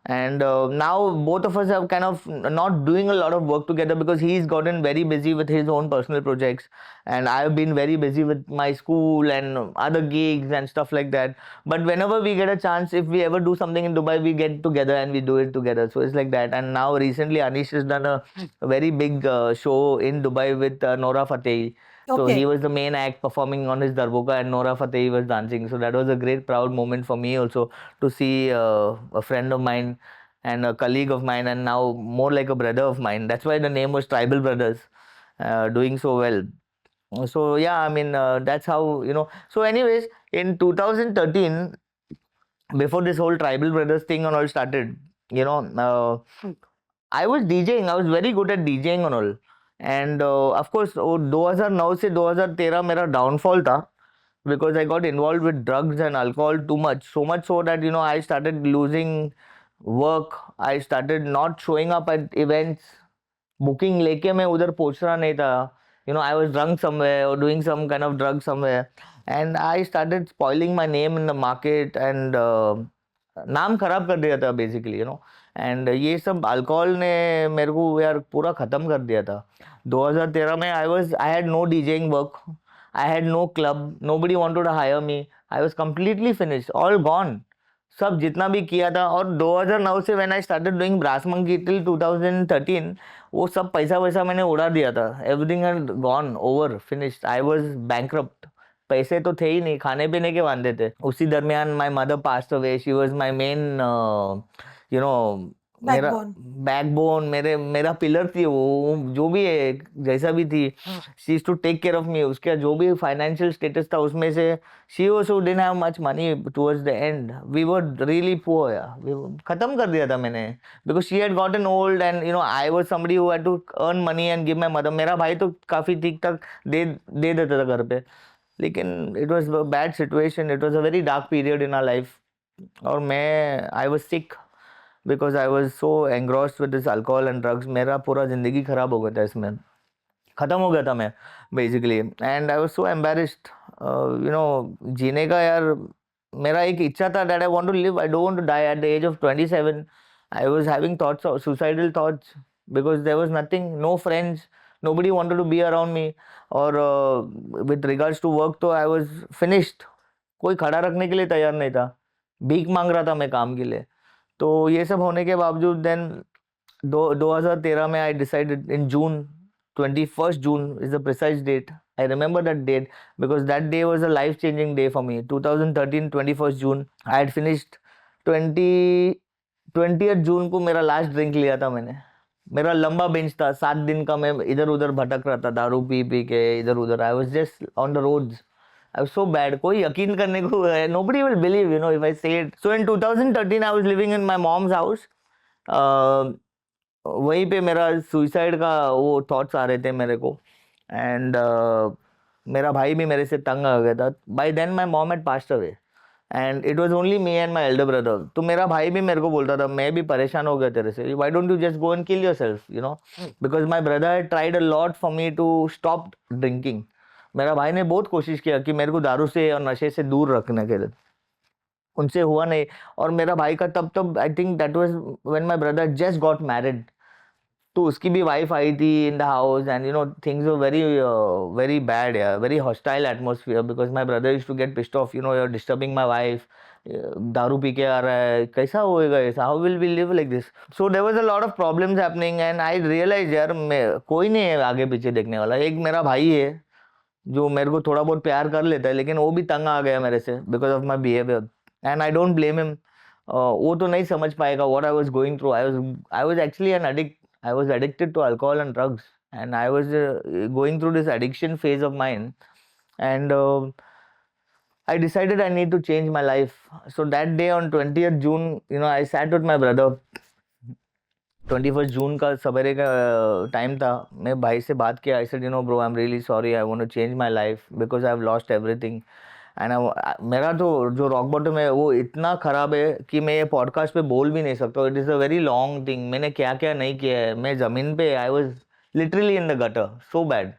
And now both of us are kind of not doing a lot of work together because he's gotten very busy with his own personal projects, and I've been very busy with my school and other gigs and stuff like that. But whenever we get a chance, if we ever do something in Dubai, we get together and we do it together. So it's like that. And now recently, Anish has done a very big show in Dubai with Nora Fateh. So Okay. he was the main act performing on his darbuka, and Nora Fateh was dancing. So that was a great proud moment for me also, to see a friend of mine and a colleague of mine, and now more like a brother of mine. That's why the name was Tribal Brothers, doing so well. So yeah, I mean, that's how, you know. So anyways, in 2013, before this whole Tribal Brothers thing and all started, you know, I was DJing. I was very good at DJing and all. And of course, 2009 से 2013 मेरा downfall था, because I got involved with drugs and alcohol too much. So much so that, you know, I started losing work. I started not showing up at events. Booking लेके मैं उधर पहुंच रहा नहीं था. You know, I was drunk somewhere or doing some kind of drug somewhere. And I started spoiling my name in the market, and नाम खराब कर दिया था basically, you know. एंड ये सब अल्कोहल ने मेरे को यार पूरा ख़त्म कर दिया था. 2013 में I had no DJing work, I had no club, nobody wanted to hire me, I was completely finished, all gone. सब जितना भी किया था. और 2009 से when I started doing Brass Monkey till 2013, वो सब पैसा वैसा मैंने उड़ा दिया था. Everything had gone over, finished. I was bankrupt. पैसे तो थे ही नहीं, खाने पीने के वांदे थे. उसी दरमियान my mother passed away. She was my main, you know, मेरा Backbone. बैकबोन, मेरा पिलर थी वो, जो भी है जैसा भी थी. She used to take care of me. उसका जो भी फाइनेंशियल स्टेटस था उसमें से, she also didn't have much money towards the end. We were really poor. खत्म कर दिया था मैंने, because she had gotten old, and you know I was somebody who had to earn money and give my mother. मेरा भाई तो काफ़ी ठीक ठाक दे देता था घर पे, लेकिन it was a bad situation. It was a very dark period in our life. और मैं I was sick because I was so engrossed with this alcohol and drugs. मेरा पूरा ज़िंदगी ख़राब हो गया था इसमें, ख़त्म हो गया था मैं basically. And I was so embarrassed, you know, जीने का यार. मेरा एक इच्छा था that I want to live, I don't want to die at the age of 27. I was having thoughts of suicidal thoughts because there was nothing, no friends, nobody wanted to be around me. और with regards to work तो I was finished. कोई खड़ा रखने के लिए तैयार नहीं था, भीख मांग रहा था मैं काम के लिए. तो ये सब होने के बावजूद देन 2013 में I decided in June, 21st June is the precise date. I remember that date because that day was a life changing day for me. 2013 21st June I had finished 20th June को मेरा last drink लिया था मैंने. मेरा लंबा bench था, 7 दिन का मैं इधर उधर भटक रहा था, दारू पी पी के इधर उधर. I was just on the roads. I was so bad. कोई यकीन करने को nobody will believe, you know, if I say it. So in 2013 I was living in my mom's house. वहीं पे मेरा सुसाइड का वो थॉट्स आ रहे थे मेरे को. एंड मेरा भाई भी मेरे से तंग आ गया था. By then my mom had passed away and it was only me and my elder brother. तो मेरा भाई भी मेरे को बोलता था, मैं भी परेशान हो गया तेरे से, why don't you just go and kill yourself, you know, because my brother had tried a lot for me to stop drinking. मेरा भाई ने बहुत कोशिश किया कि मेरे को दारू से और नशे से दूर रखने के लिए, उनसे हुआ नहीं. और मेरा भाई का तब I think that was when my brother just got married. तो उसकी भी वाइफ आई थी in the house and you know things were very very bad, very hostile atmosphere because my brother used to get pissed off, you know, you are disturbing my wife, दारू पी के आ रहा है, कैसा होएगा ऐसा, how will we live like this. So there was a lot of problems happening and I realize यार मैं कोई नहीं है आगे पीछे देखने वाला. एक मेरा भाई है जो मेरे को थोड़ा बहुत प्यार कर लेता है, लेकिन वो भी तंग आ गया मेरे से because of my behaviour and I don't blame him. वो तो नहीं समझ पाएगा what I was going through. I was actually an addict. I was addicted to alcohol and drugs, and I was going through this addiction phase of mine, and I decided I need to change my life. So that day on 20th June, you know, I sat with my brother. 21st June का सवेरे का time था. मैं भाई से बात किया. I said, you know, bro, I'm really sorry. I want to change my life because I've lost everything. And मेरा तो जो रॉक बॉटम है वो इतना ख़राब है कि मैं ये पॉडकास्ट पे बोल भी नहीं सकता. It is a very long thing. मैंने क्या क्या नहीं किया है. मैं ज़मीन पे, I was literally in the gutter, so bad.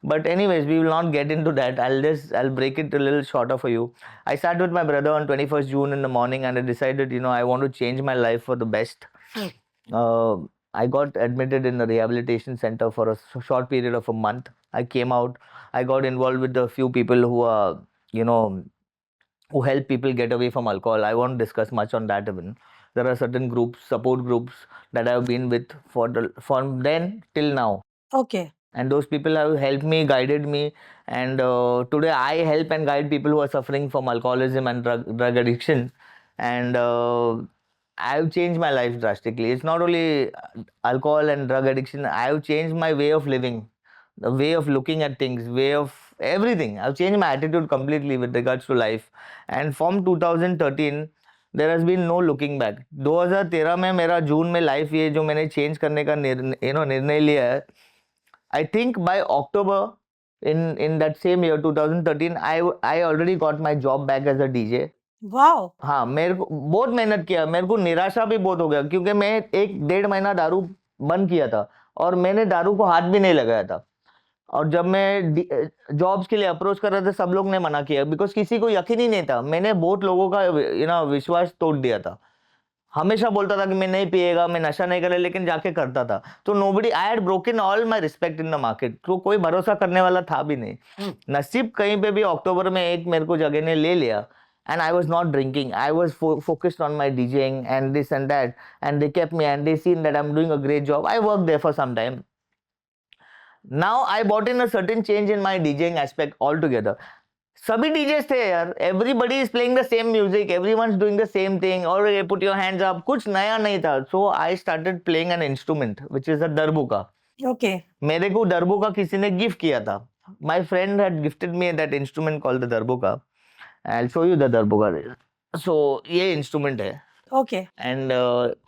But anyways, we will not get into that. I'll break it a little shorter for you. I sat with my brother on 21st June in the morning and I decided, you know, I want to change my life for the best. Uh, I got admitted in a rehabilitation center for a short period of a month. I came out. I got involved with a few people who are, you know, who help people get away from alcohol. I won't discuss much on that even. There are certain groups, support groups that I've been with from then till now. Okay. And those people have helped me, guided me, and today I help and guide people who are suffering from alcoholism and drug addiction. And I've changed my life drastically. It's not only alcohol and drug addiction. I've changed my way of living, the way of looking at things, way of everything. I've changed my attitude completely with regards to life. And from 2013 there has been no looking back. 2013 में मेरा जून में life ये जो मैंने change करने का निर्णय लिया है. I think by October in that same year 2013 I already got my job back as a DJ. Wow. हाँ, मेरे को बहुत मेहनत किया. मेरे को निराशा भी बहुत हो गया क्योंकि मैं 1-1.5 महीना दारू बंद किया था और मैंने दारू को हाथ भी नहीं लगाया था. और जब मैं जॉब्स के लिए अप्रोच कर रहा था सब लोग ने मना किया बिकॉज किसी को यकीन ही नहीं था. मैंने बहुत लोगों का विश्वास तोड़ दिया था. हमेशा बोलता था कि मैं नहीं पिएगा, मैं नशा नहीं करे, लेकिन जाके करता था. तो nobody, I had broken all my respect in the market. तो कोई भरोसा करने वाला था भी नहीं. नसीब कहीं पे भी अक्टूबर में एक मेरे को जगह ने ले लिया. And I was not drinking. I was focused on my DJing and this and that. And they kept me and they seen that I'm doing a great job. I worked there for some time. Now I brought in a certain change in my DJing aspect altogether. सभी DJs थे यार. Everybody is playing the same music, everyone is doing the same thing, और put your hands up. कुछ नया नहीं था. So I started playing an instrument which is a darbuka. Okay. मेरे को दरबुका किसी ने गिफ्ट किया था. My friend had gifted me that instrument called the darbuka. I will show you the darbuka. सो ये इंस्ट्रूमेंट है. Okay. and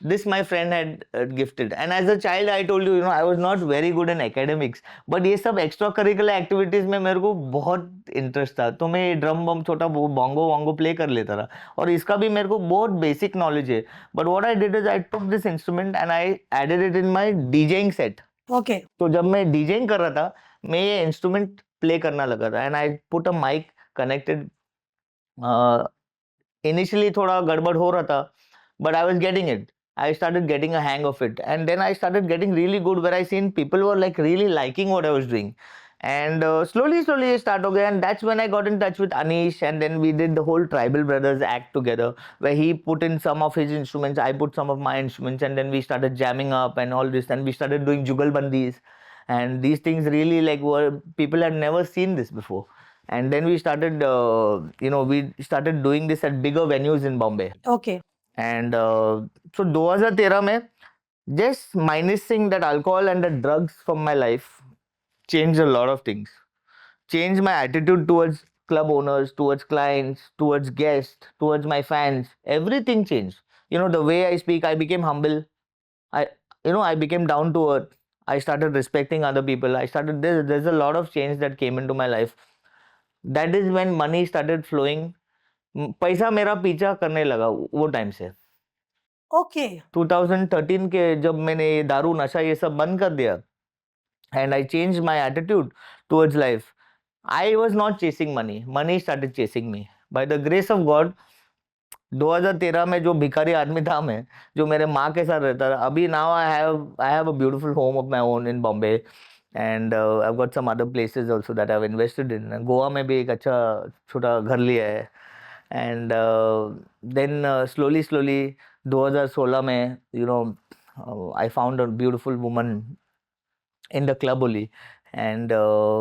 this my friend had gifted. And as a child I told you, you know, I was not very good in academics, but ये सब extra curricular activities में मेरे को बहुत interest था, तो मैं ड्रम बम छोटा बोंगो वोंगो प्ले कर लेता था, और इसका भी मेरे को बहुत बेसिक नॉलेज है. But what I did is I took this instrument and I added it in my DJing set. Okay. तो जब मैं डीजेइंग कर रहा था, मैं ये इंस्ट्रूमेंट प्ले करना लगा था, and I put a mic connected. Initially थोड़ा गड़बड़ हो रहा था, but I was getting it. I started getting a hang of it, and then I started getting really good, where I seen people were like really liking what I was doing, and slowly it start okay. And that's when I got in touch with Anish, and then we did the whole Tribal Brothers act together, where he put in some of his instruments, I put some of my instruments, and then we started jamming up and all this, and we started doing jugalbandis, and these things really like were, people had never seen this before. And then we started, we started doing this at bigger venues in Bombay. Okay. And so 2013 में, just minusing that alcohol and the drugs from my life changed a lot of things. Changed my attitude towards club owners, towards clients, towards guests, towards my fans. Everything changed. You know, the way I speak, I became humble. I became down to earth. I started respecting other people. There's a lot of change that came into my life. That is when money started flowing. पैसा मेरा पीछा करने लगा वो time से. Okay. 2013 के जब मैंने ये दारू नशा ये सब बंद कर दिया, and I changed my attitude towards life, I was not chasing money. Money started chasing me. By the grace of God, 2013 में जो भिखारी आदमी था मैं, जो मेरे माँ के साथ रहता था, अभी now I have a beautiful home of my own in Bombay, and I've got some other places also that I've invested in. Goa में भी एक अच्छा छोटा घर लिया है. And then slowly 2016 में, I found a beautiful woman in the club only, and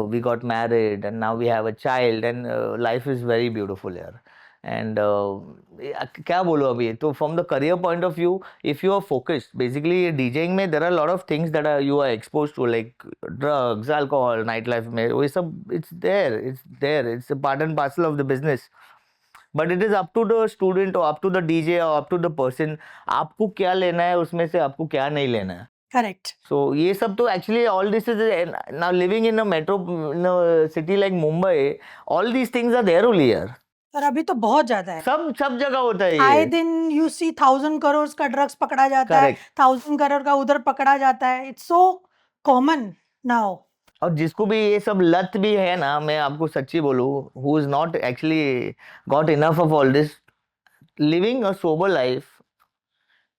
we got married, and now we have a child, and life is very beautiful here. And क्या बोलूं अभी तो, from the career point of view, if you are focused, basically DJing में there are a lot of things that you are exposed to, like drugs, alcohol, nightlife में वो सब, it's a part and parcel of the business. But it is up to the student, or up to the DJ, or up to the person, आपको क्या लेना है उसमें से, आपको क्या नहीं लेना है. Correct. So ये सब तो actually all this is now living in a city like Mumbai, all these things are there only here. और अभी तो बहुत ज्यादा है. सब जगह होता है आए ये. दिन you see 1000 crores का ड्रग्स पकड़ा जाता है, Correct. 1000 करोड़ का उधर पकड़ा जाता है. It's so common now. और जिसको भी ये सब लत भी है ना, मैं आपको सच्ची बोलूं, who is not actually got enough of all this, living a sober life,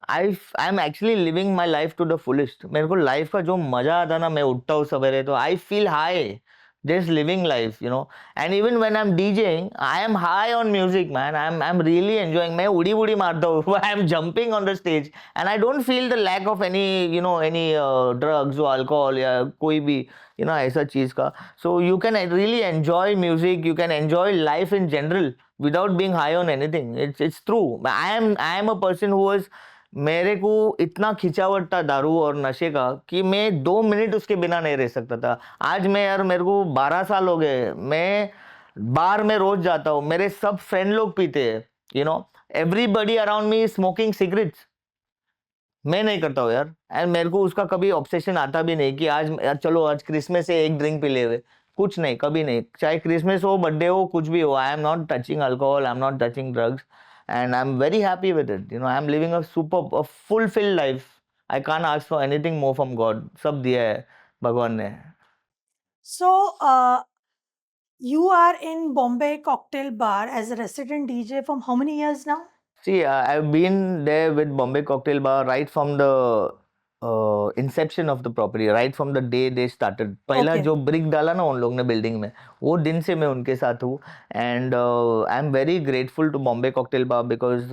I'm actually living my life to the fullest. मेरे को लाइफ का जो मजा आता ना, मैं उठता हूँ सवेरे तो I feel high just living life, and even when I'm DJing, I am high on music, man. I'm really enjoying. मैं उड़ी उड़ी मारता हूँ. I'm jumping on the stage, and I don't feel the lack of any drugs or alcohol या कोई भी ऐसा चीज का. So you can really enjoy music, you can enjoy life in general without being high on anything. It's true. I am a person who was, मेरे को इतना खिंचावट था दारू और नशे का कि मैं 2 मिनट उसके बिना नहीं रह सकता था. आज मैं यार, मेरे को 12 साल हो गए, मैं बार में रोज जाता हूँ, मेरे सब फ्रेंड लोग पीते हैं, everybody around me smoking cigarettes. मैं नहीं करता हूँ यार, एंड मेरे को उसका कभी ऑब्सेशन आता भी नहीं कि आज चलो आज क्रिसमस है, एक ड्रिंक पी ले हुए. कुछ नहीं, कभी नहीं. चाहे क्रिसमस हो, बर्थडे हो, कुछ भी हो, I am not touching alcohol, I am not touching drugs. And I'm very happy with it. I'm living a fulfilled life. I can't ask for anything more from God. सब दिया है भगवान ने. So, you are in Bombay Cocktail Bar as a resident DJ from how many years now? See, I've been there with Bombay Cocktail Bar right from the inception of the property, right from the day they started. पहला Okay. जो brick डाला ना उन लोग ने building में, वो दिन से मैं उनके साथ हूँ. And I'm very grateful to Bombay Cocktail Bar because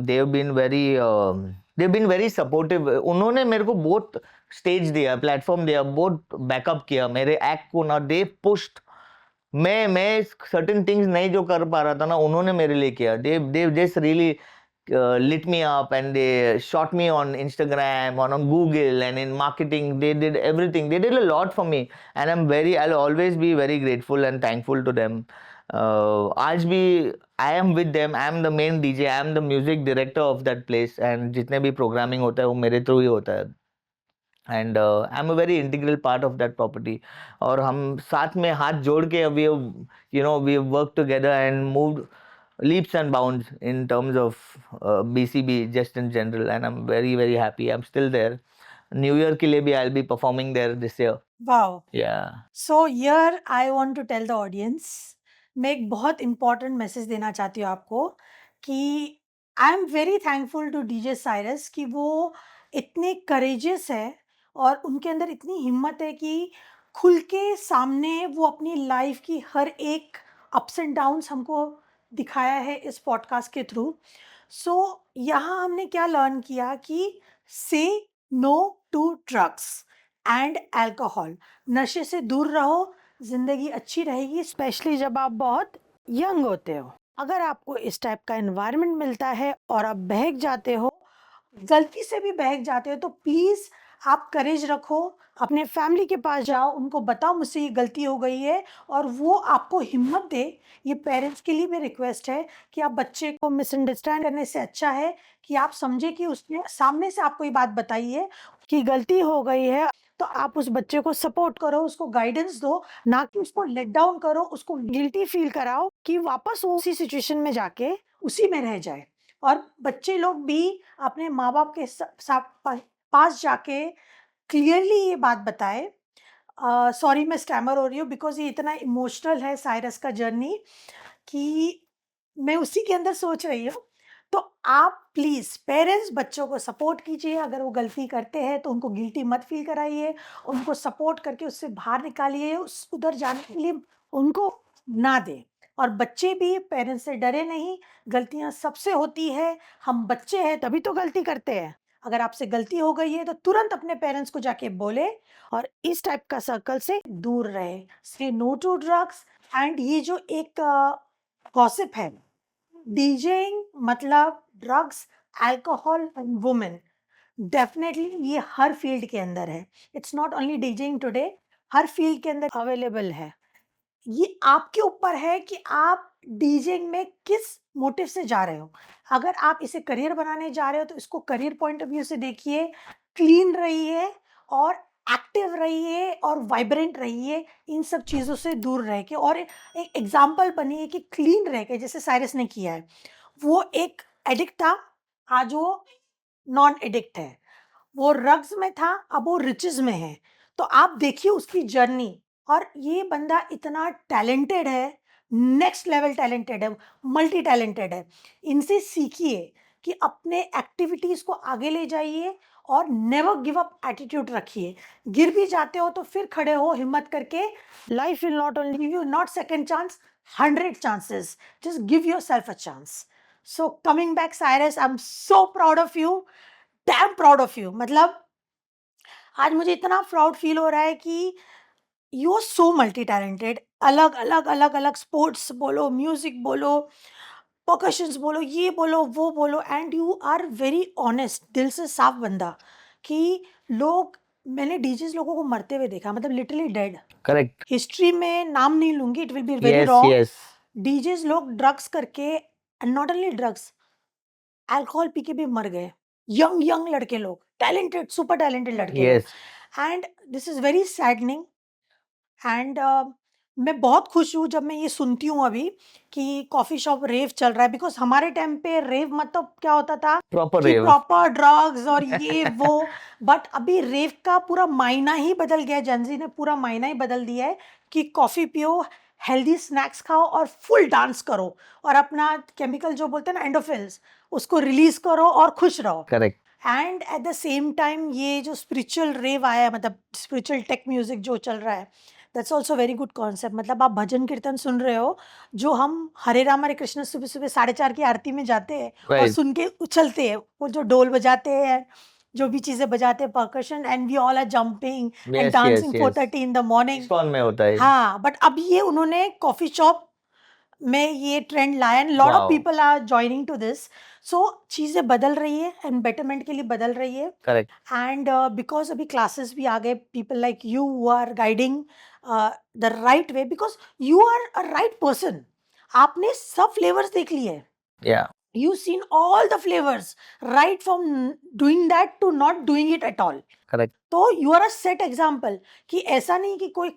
they've been very supportive. उन्होंने मेरे को बहुत स्टेज दिया, प्लेटफॉर्म दिया, बहुत बैकअप किया मेरे एक्ट को ना. दे पुश्ड. मैं सर्टेन थिंग्स नहीं जो कर पा रहा था ना, उन्होंने मेरे लिए किया. They just really lit me up, and they shot me on Instagram, on Google, and in marketing. They did everything. They did a lot for me, and I'll always be very grateful and thankful to them. आज भी I am with them, I am the main DJ, I am the music director of that place, and जितने भी programming होता है वो मेरे through ही होता है, and I am a very integral part of that property. और हम साथ में हाथ जोड़ के we we work together and move leaps and bounds in terms of BCB just in general, and I'm very very happy. I'm still there. New Year के लिए भी I'll be performing there this year. Wow. Yeah. So here I want to tell the audience, मैं एक बहुत important message देना चाहती हूँ आपको कि आई am very thankful two DJ Cyrus कि वो इतने करेजियस है और उनके अंदर इतनी हिम्मत है कि खुल के सामने वो अपनी लाइफ की हर एक अप्स एंड डाउन्स हमको दिखाया है इस पॉडकास्ट के थ्रू। सो यहाँ हमने क्या लर्न किया कि say no to drugs and alcohol, नशे से दूर रहो, जिंदगी अच्छी रहेगी, स्पेशली जब आप बहुत यंग होते हो। अगर आपको इस टाइप का एनवायरनमेंट मिलता है और आप बहक जाते हो, गलती से भी बहक जाते हो, तो प्लीज आप करेज रखो, अपने फैमिली के पास जाओ, उनको बताओ मुझसे ये गलती हो गई है, और वो आपको हिम्मत दे। ये पेरेंट्स के लिए भी रिक्वेस्ट है कि आप बच्चे को मिसअंडरस्टैंड करने से अच्छा है कि आप समझे कि उसने सामने से आपको ये बात बताई है कि गलती हो गई है, तो आप उस बच्चे को सपोर्ट करो, उसको गाइडेंस दो, ना कि उसको लेट डाउन करो, उसको गिल्टी फील कराओ कि वापस वो उसी सिचुएशन में जाके उसी में रह जाए। और बच्चे लोग भी अपने माँ बाप के पास जाके क्लियरली ये बात बताए। सॉरी मैं स्टैमर हो रही हूँ बिकॉज ये इतना इमोशनल है साइरस का जर्नी कि मैं उसी के अंदर सोच रही हूँ। तो आप प्लीज़ पेरेंट्स बच्चों को सपोर्ट कीजिए, अगर वो गलती करते हैं तो उनको गिल्टी मत फील कराइए, उनको सपोर्ट करके उससे बाहर निकालिए, उस उधर जाने के लिए उनको ना दें। और बच्चे भी पेरेंट्स से डरे नहीं, गलतियाँ सबसे होती है, हम बच्चे हैं तभी तो गलती करते हैं। अगर आपसे गलती हो गई है तो तुरंत अपने पेरेंट्स को जाके बोले और इस टाइप का सर्कल से दूर रहे। से नो टू ड्रग्स। एंड ये जो एक गॉसिप है, डीजेइंग मतलब drugs, alcohol and women, definitely ये हर फील्ड के अंदर है। It's not only DJing today, her field के अंदर अवेलेबल है। ये आपके ऊपर है कि आप डीजेइंग में किस मोटिव से जा रहे हो। अगर आप इसे करियर बनाने जा रहे हो तो इसको करियर पॉइंट ऑफ व्यू से देखिए, क्लीन रहिए और एक्टिव रहिए और वाइब्रेंट रहिए, इन सब चीज़ों से दूर रह के, और एक एग्जाम्पल बनिए कि क्लीन रह के, जैसे साइरस ने किया है। वो एक एडिक्ट था, आज वो नॉन एडिक्ट है। वो ड्रग्स में था, अब वो रिचेस में है। तो आप देखिए उसकी जर्नी, और ये बंदा इतना टैलेंटेड है, नेक्स्ट लेवल टैलेंटेड है, मल्टी टैलेंटेड है। इनसे सीखिए कि अपने एक्टिविटीज़ को आगे ले जाइए और नेवर गिव अप एटीट्यूड रखिए। गिर भी जाते हो तो फिर खड़े हो हिम्मत करके। Life will not only give you not second chance, 100 chances. Just give yourself a chance. So coming back, Cyrus, I'm so proud of you. Dam proud of you. मतलब आज मुझे इतना प्राउड फील हो रहा है कि you are so multi talented. अलग अलग अलग अलग स्पोर्ट्स बोलो, म्यूजिक बोलो, परकशंस बोलो, ये बोलो वो बोलो, and you are very honest, दिल से साफ बंदा। कि लोग, मैंने डीजेस लोगों को मरते हुए देखा, मतलब लिटरली डेड। Correct. हिस्ट्री में नाम नहीं लूंगी, it will be very Yes, wrong. yes. DJs लोग ड्रग्स करके, and not only drugs, alcohol P के भी मर गए। यंग यंग लड़के लोग, टैलेंटेड, सुपर टैलेंटेड लड़के लोग। Yes. And this is very saddening. And मैं बहुत खुश हूँ जब मैं ये सुनती हूँ अभी कि कॉफ़ी शॉप रेव चल रहा है, बिकॉज हमारे टाइम पे रेव मतलब क्या होता था Proper कि rave. प्रॉपर ड्रग्स और ये वो। बट अभी रेव का पूरा मायना ही बदल गया है, जेनजी ने पूरा मायना ही बदल दिया है कि कॉफ़ी पियो, हेल्दी स्नैक्स खाओ और फुल डांस करो, और अपना केमिकल जो बोलते हैं ना एंडोफिल्स, उसको रिलीज करो और खुश रहो। Correct. And at the same time ये जो स्पिरिचुअल रेव आया है, मतलब स्पिरिचुअल टेक म्यूजिक जो चल रहा है, that's also very good concept. मतलब आप भजन कीर्तन सुन रहे हो, जो हम हरे राम हरे कृष्ण सुबह सुबह 4:30 की आरती में जाते हैं और Right. सुन के उछलते हैं, वो जो ढोल बजाते हैं, जो भी चीज़ें बजाते हैं, percussion, and we all are jumping and Yes, yes, dancing yes. 4:30 in the morning. ISKCON में होता है। हाँ, बट अब ये उन्होंने कॉफ़ी शॉप में ये ट्रेंड लाया, and lot of Wow. People are joining to this. So चीज़ें बदल रही है एंड बेटरमेंट के लिए बदल रही है। Correct. एंड बिकॉज अभी क्लासेस भी आ गए, people like you are guiding the right way, because you are a right person. आपने सब फ्लेवर्स देख लिए हैं. Yeah. You've seen all the flavors, right from doing that to not doing it at all. Correct. तो you are a set example कि ऐसा नहीं कि कोई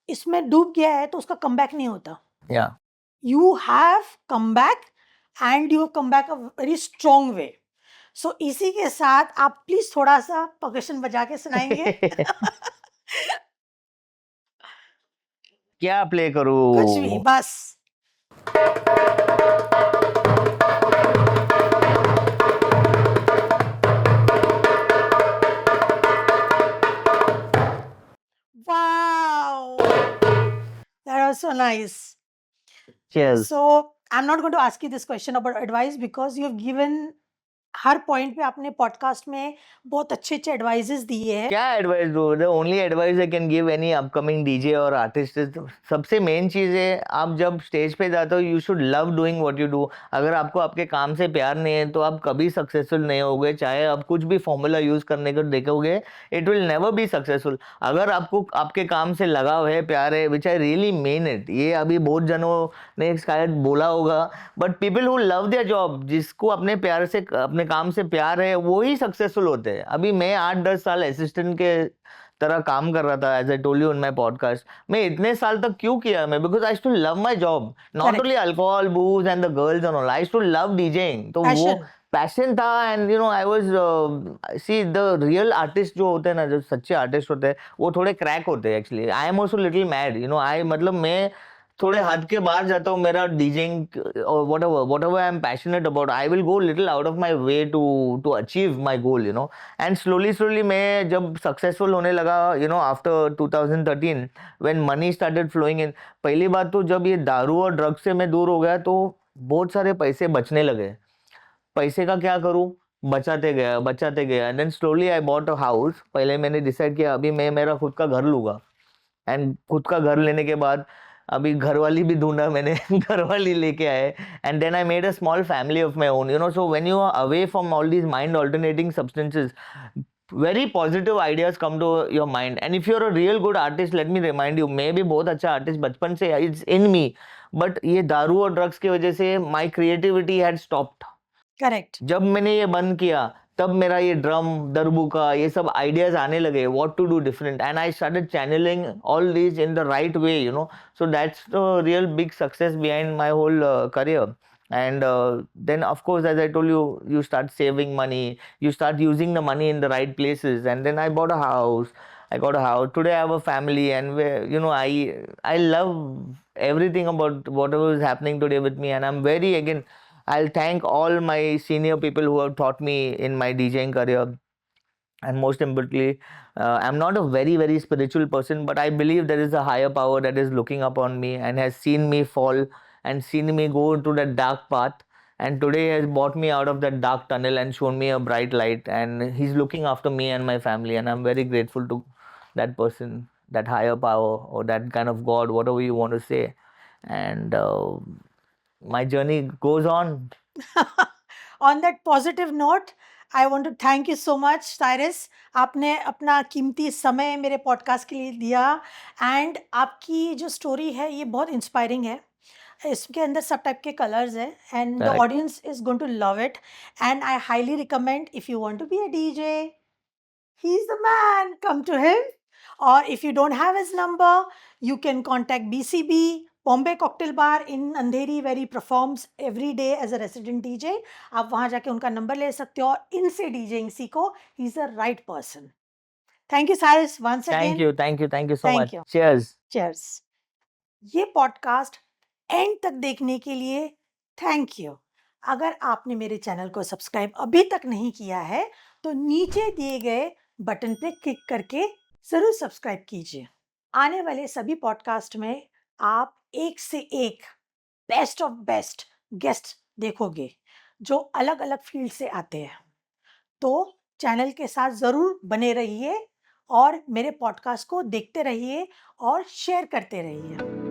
इसमें डूब गया है तो उसका कमबैक नहीं होता. Yeah. You have come back and you have come back a very strong way. So इसी के साथ आप प्लीज थोड़ा सा percussion बजा के सुनाएंगे. क्या प्ले कुछ भी करूँ? बस. Wow, that was so nice. Cheers. So I'm not going to ask you this question about advice because you have given her point पे आपने पॉडकास्ट में बहुत अच्छे अच्छे एडवाइजेस दिए हैं. क्या एडवाइस दो? The only advice I can give any upcoming DJ और आर्टिस्ट, सबसे मेन चीज़ है आप जब स्टेज पे जाते हो you should love doing what you do. अगर आपको आपके काम से प्यार नहीं है तो आप कभी सक्सेसफुल नहीं होगे. चाहे आप कुछ भी फॉर्मूला यूज़ करने को देखोगे, it will never be successful. अगर आपको आपके काम से लगाव है, प्यार है, विच आई रियली मीन इट. ये अभी बहुत जनों ने शायद बोला होगा, but people who love their job, जिसको अपने प्यार से अपने काम से प्यार है, वो ही सक्सेसफुल होते हैं. अभी मैं 8-10 साल असिस्टेंट के तरह काम कर रहा था, as I told you in my podcast. मैं इतने साल तक क्यों किया? मैं because I used to love my job, not Correct. Only alcohol, booze and the girls and all. I used to love DJing. तो वो Passion. पैशन था. And you know I was see the real artist जो होते हैं ना, जो सच्चे artist होते हैं, वो थोड़े क्रैक होते हैं. Actually I am also little mad, you know. I मतलब मैं थोड़े हद के बाहर जाता हूँ. मेरा डीजिंग और whatever I am passionate about, I will go little out of my way to achieve my goal, you know. And slowly मैं जब सक्सेसफुल होने लगा, you know, after 2013 when money started flowing in. पहली बात तो जब ये दारू और ड्रग्स से मैं दूर हो गया तो बहुत सारे पैसे बचने लगे. पैसे का क्या करूँ? बचाते गया. And then slowly I bought a house. पहले मैंने डिसाइड किया अभी मैं मेरा खुद का घर लूँगा. एंड खुद का घर लेने के बाद अभी घरवाली भी ढूंढा मैंने. घरवाली लेके आए. And then I made a small family of my own, you know. So when you are away from all these mind alternating substances, very positive ideas come to your mind. And if you're a real good artist, let me remind you, मैं भी बहुत अच्छा artist बचपन से, it's in me, but ये दारू और drugs की वजह से my creativity had stopped. Correct. जब मैंने ये बंद किया तब मेरा ये ड्रम, दरबुका, ये सब आइडियाज आने लगे, what to do different. And I started channelling all these in the right way, you know. So that's the real big success behind my whole career. And then of course, as I told you, you start saving money, you start using the money in the right places. And then I bought a house. I got a house. Today I have a family, and you know, I love everything about whatever is happening today with me. And I'm very, again, I'll thank all my senior people who have taught me in my DJing career. And most importantly, I'm not a very spiritual person, but I believe there is a higher power that is looking upon me and has seen me fall and seen me go into that dark path, and today has brought me out of that dark tunnel and shown me a bright light, and he's looking after me and my family. And I'm very grateful to that person, that higher power, or that kind of God, whatever you want to say. And my journey goes on. On that positive note, I want to thank you so much, Cyrus. आपने अपना कीमती समय मेरे podcast के लिए दिया. And आपकी जो स्टोरी है ये बहुत इंस्पायरिंग है. इसके अंदर सब टाइप के कलर्स हैं and the Correct. Audience is going to love it. And I highly recommend, if you want to be a DJ, he is the man, come to him. Or if you don't have his number, you can contact BCB, Bombay Cocktail Bar in Andheri, where he performs every day as a resident DJ. आप वहाँ जाके उनका number ले सकते हो और इनसे DJing सीखो. he is the right person. Thank you, Cyrus, once again. Thank you so Thank much. you. Cheers. Cheers. ये पॉडकास्ट एंड तक देखने के लिए थैंक यू. अगर आपने मेरे चैनल को सब्सक्राइब अभी तक नहीं किया है तो नीचे दिए गए बटन पे क्लिक करके ज़रूर सब्सक्राइब कीजिए. आने वाले सभी पॉडकास्ट में आप एक से एक बेस्ट ऑफ बेस्ट गेस्ट देखोगे जो अलग अलग फील्ड से आते हैं. तो चैनल के साथ ज़रूर बने रहिए और मेरे पॉडकास्ट को देखते रहिए और शेयर करते रहिए.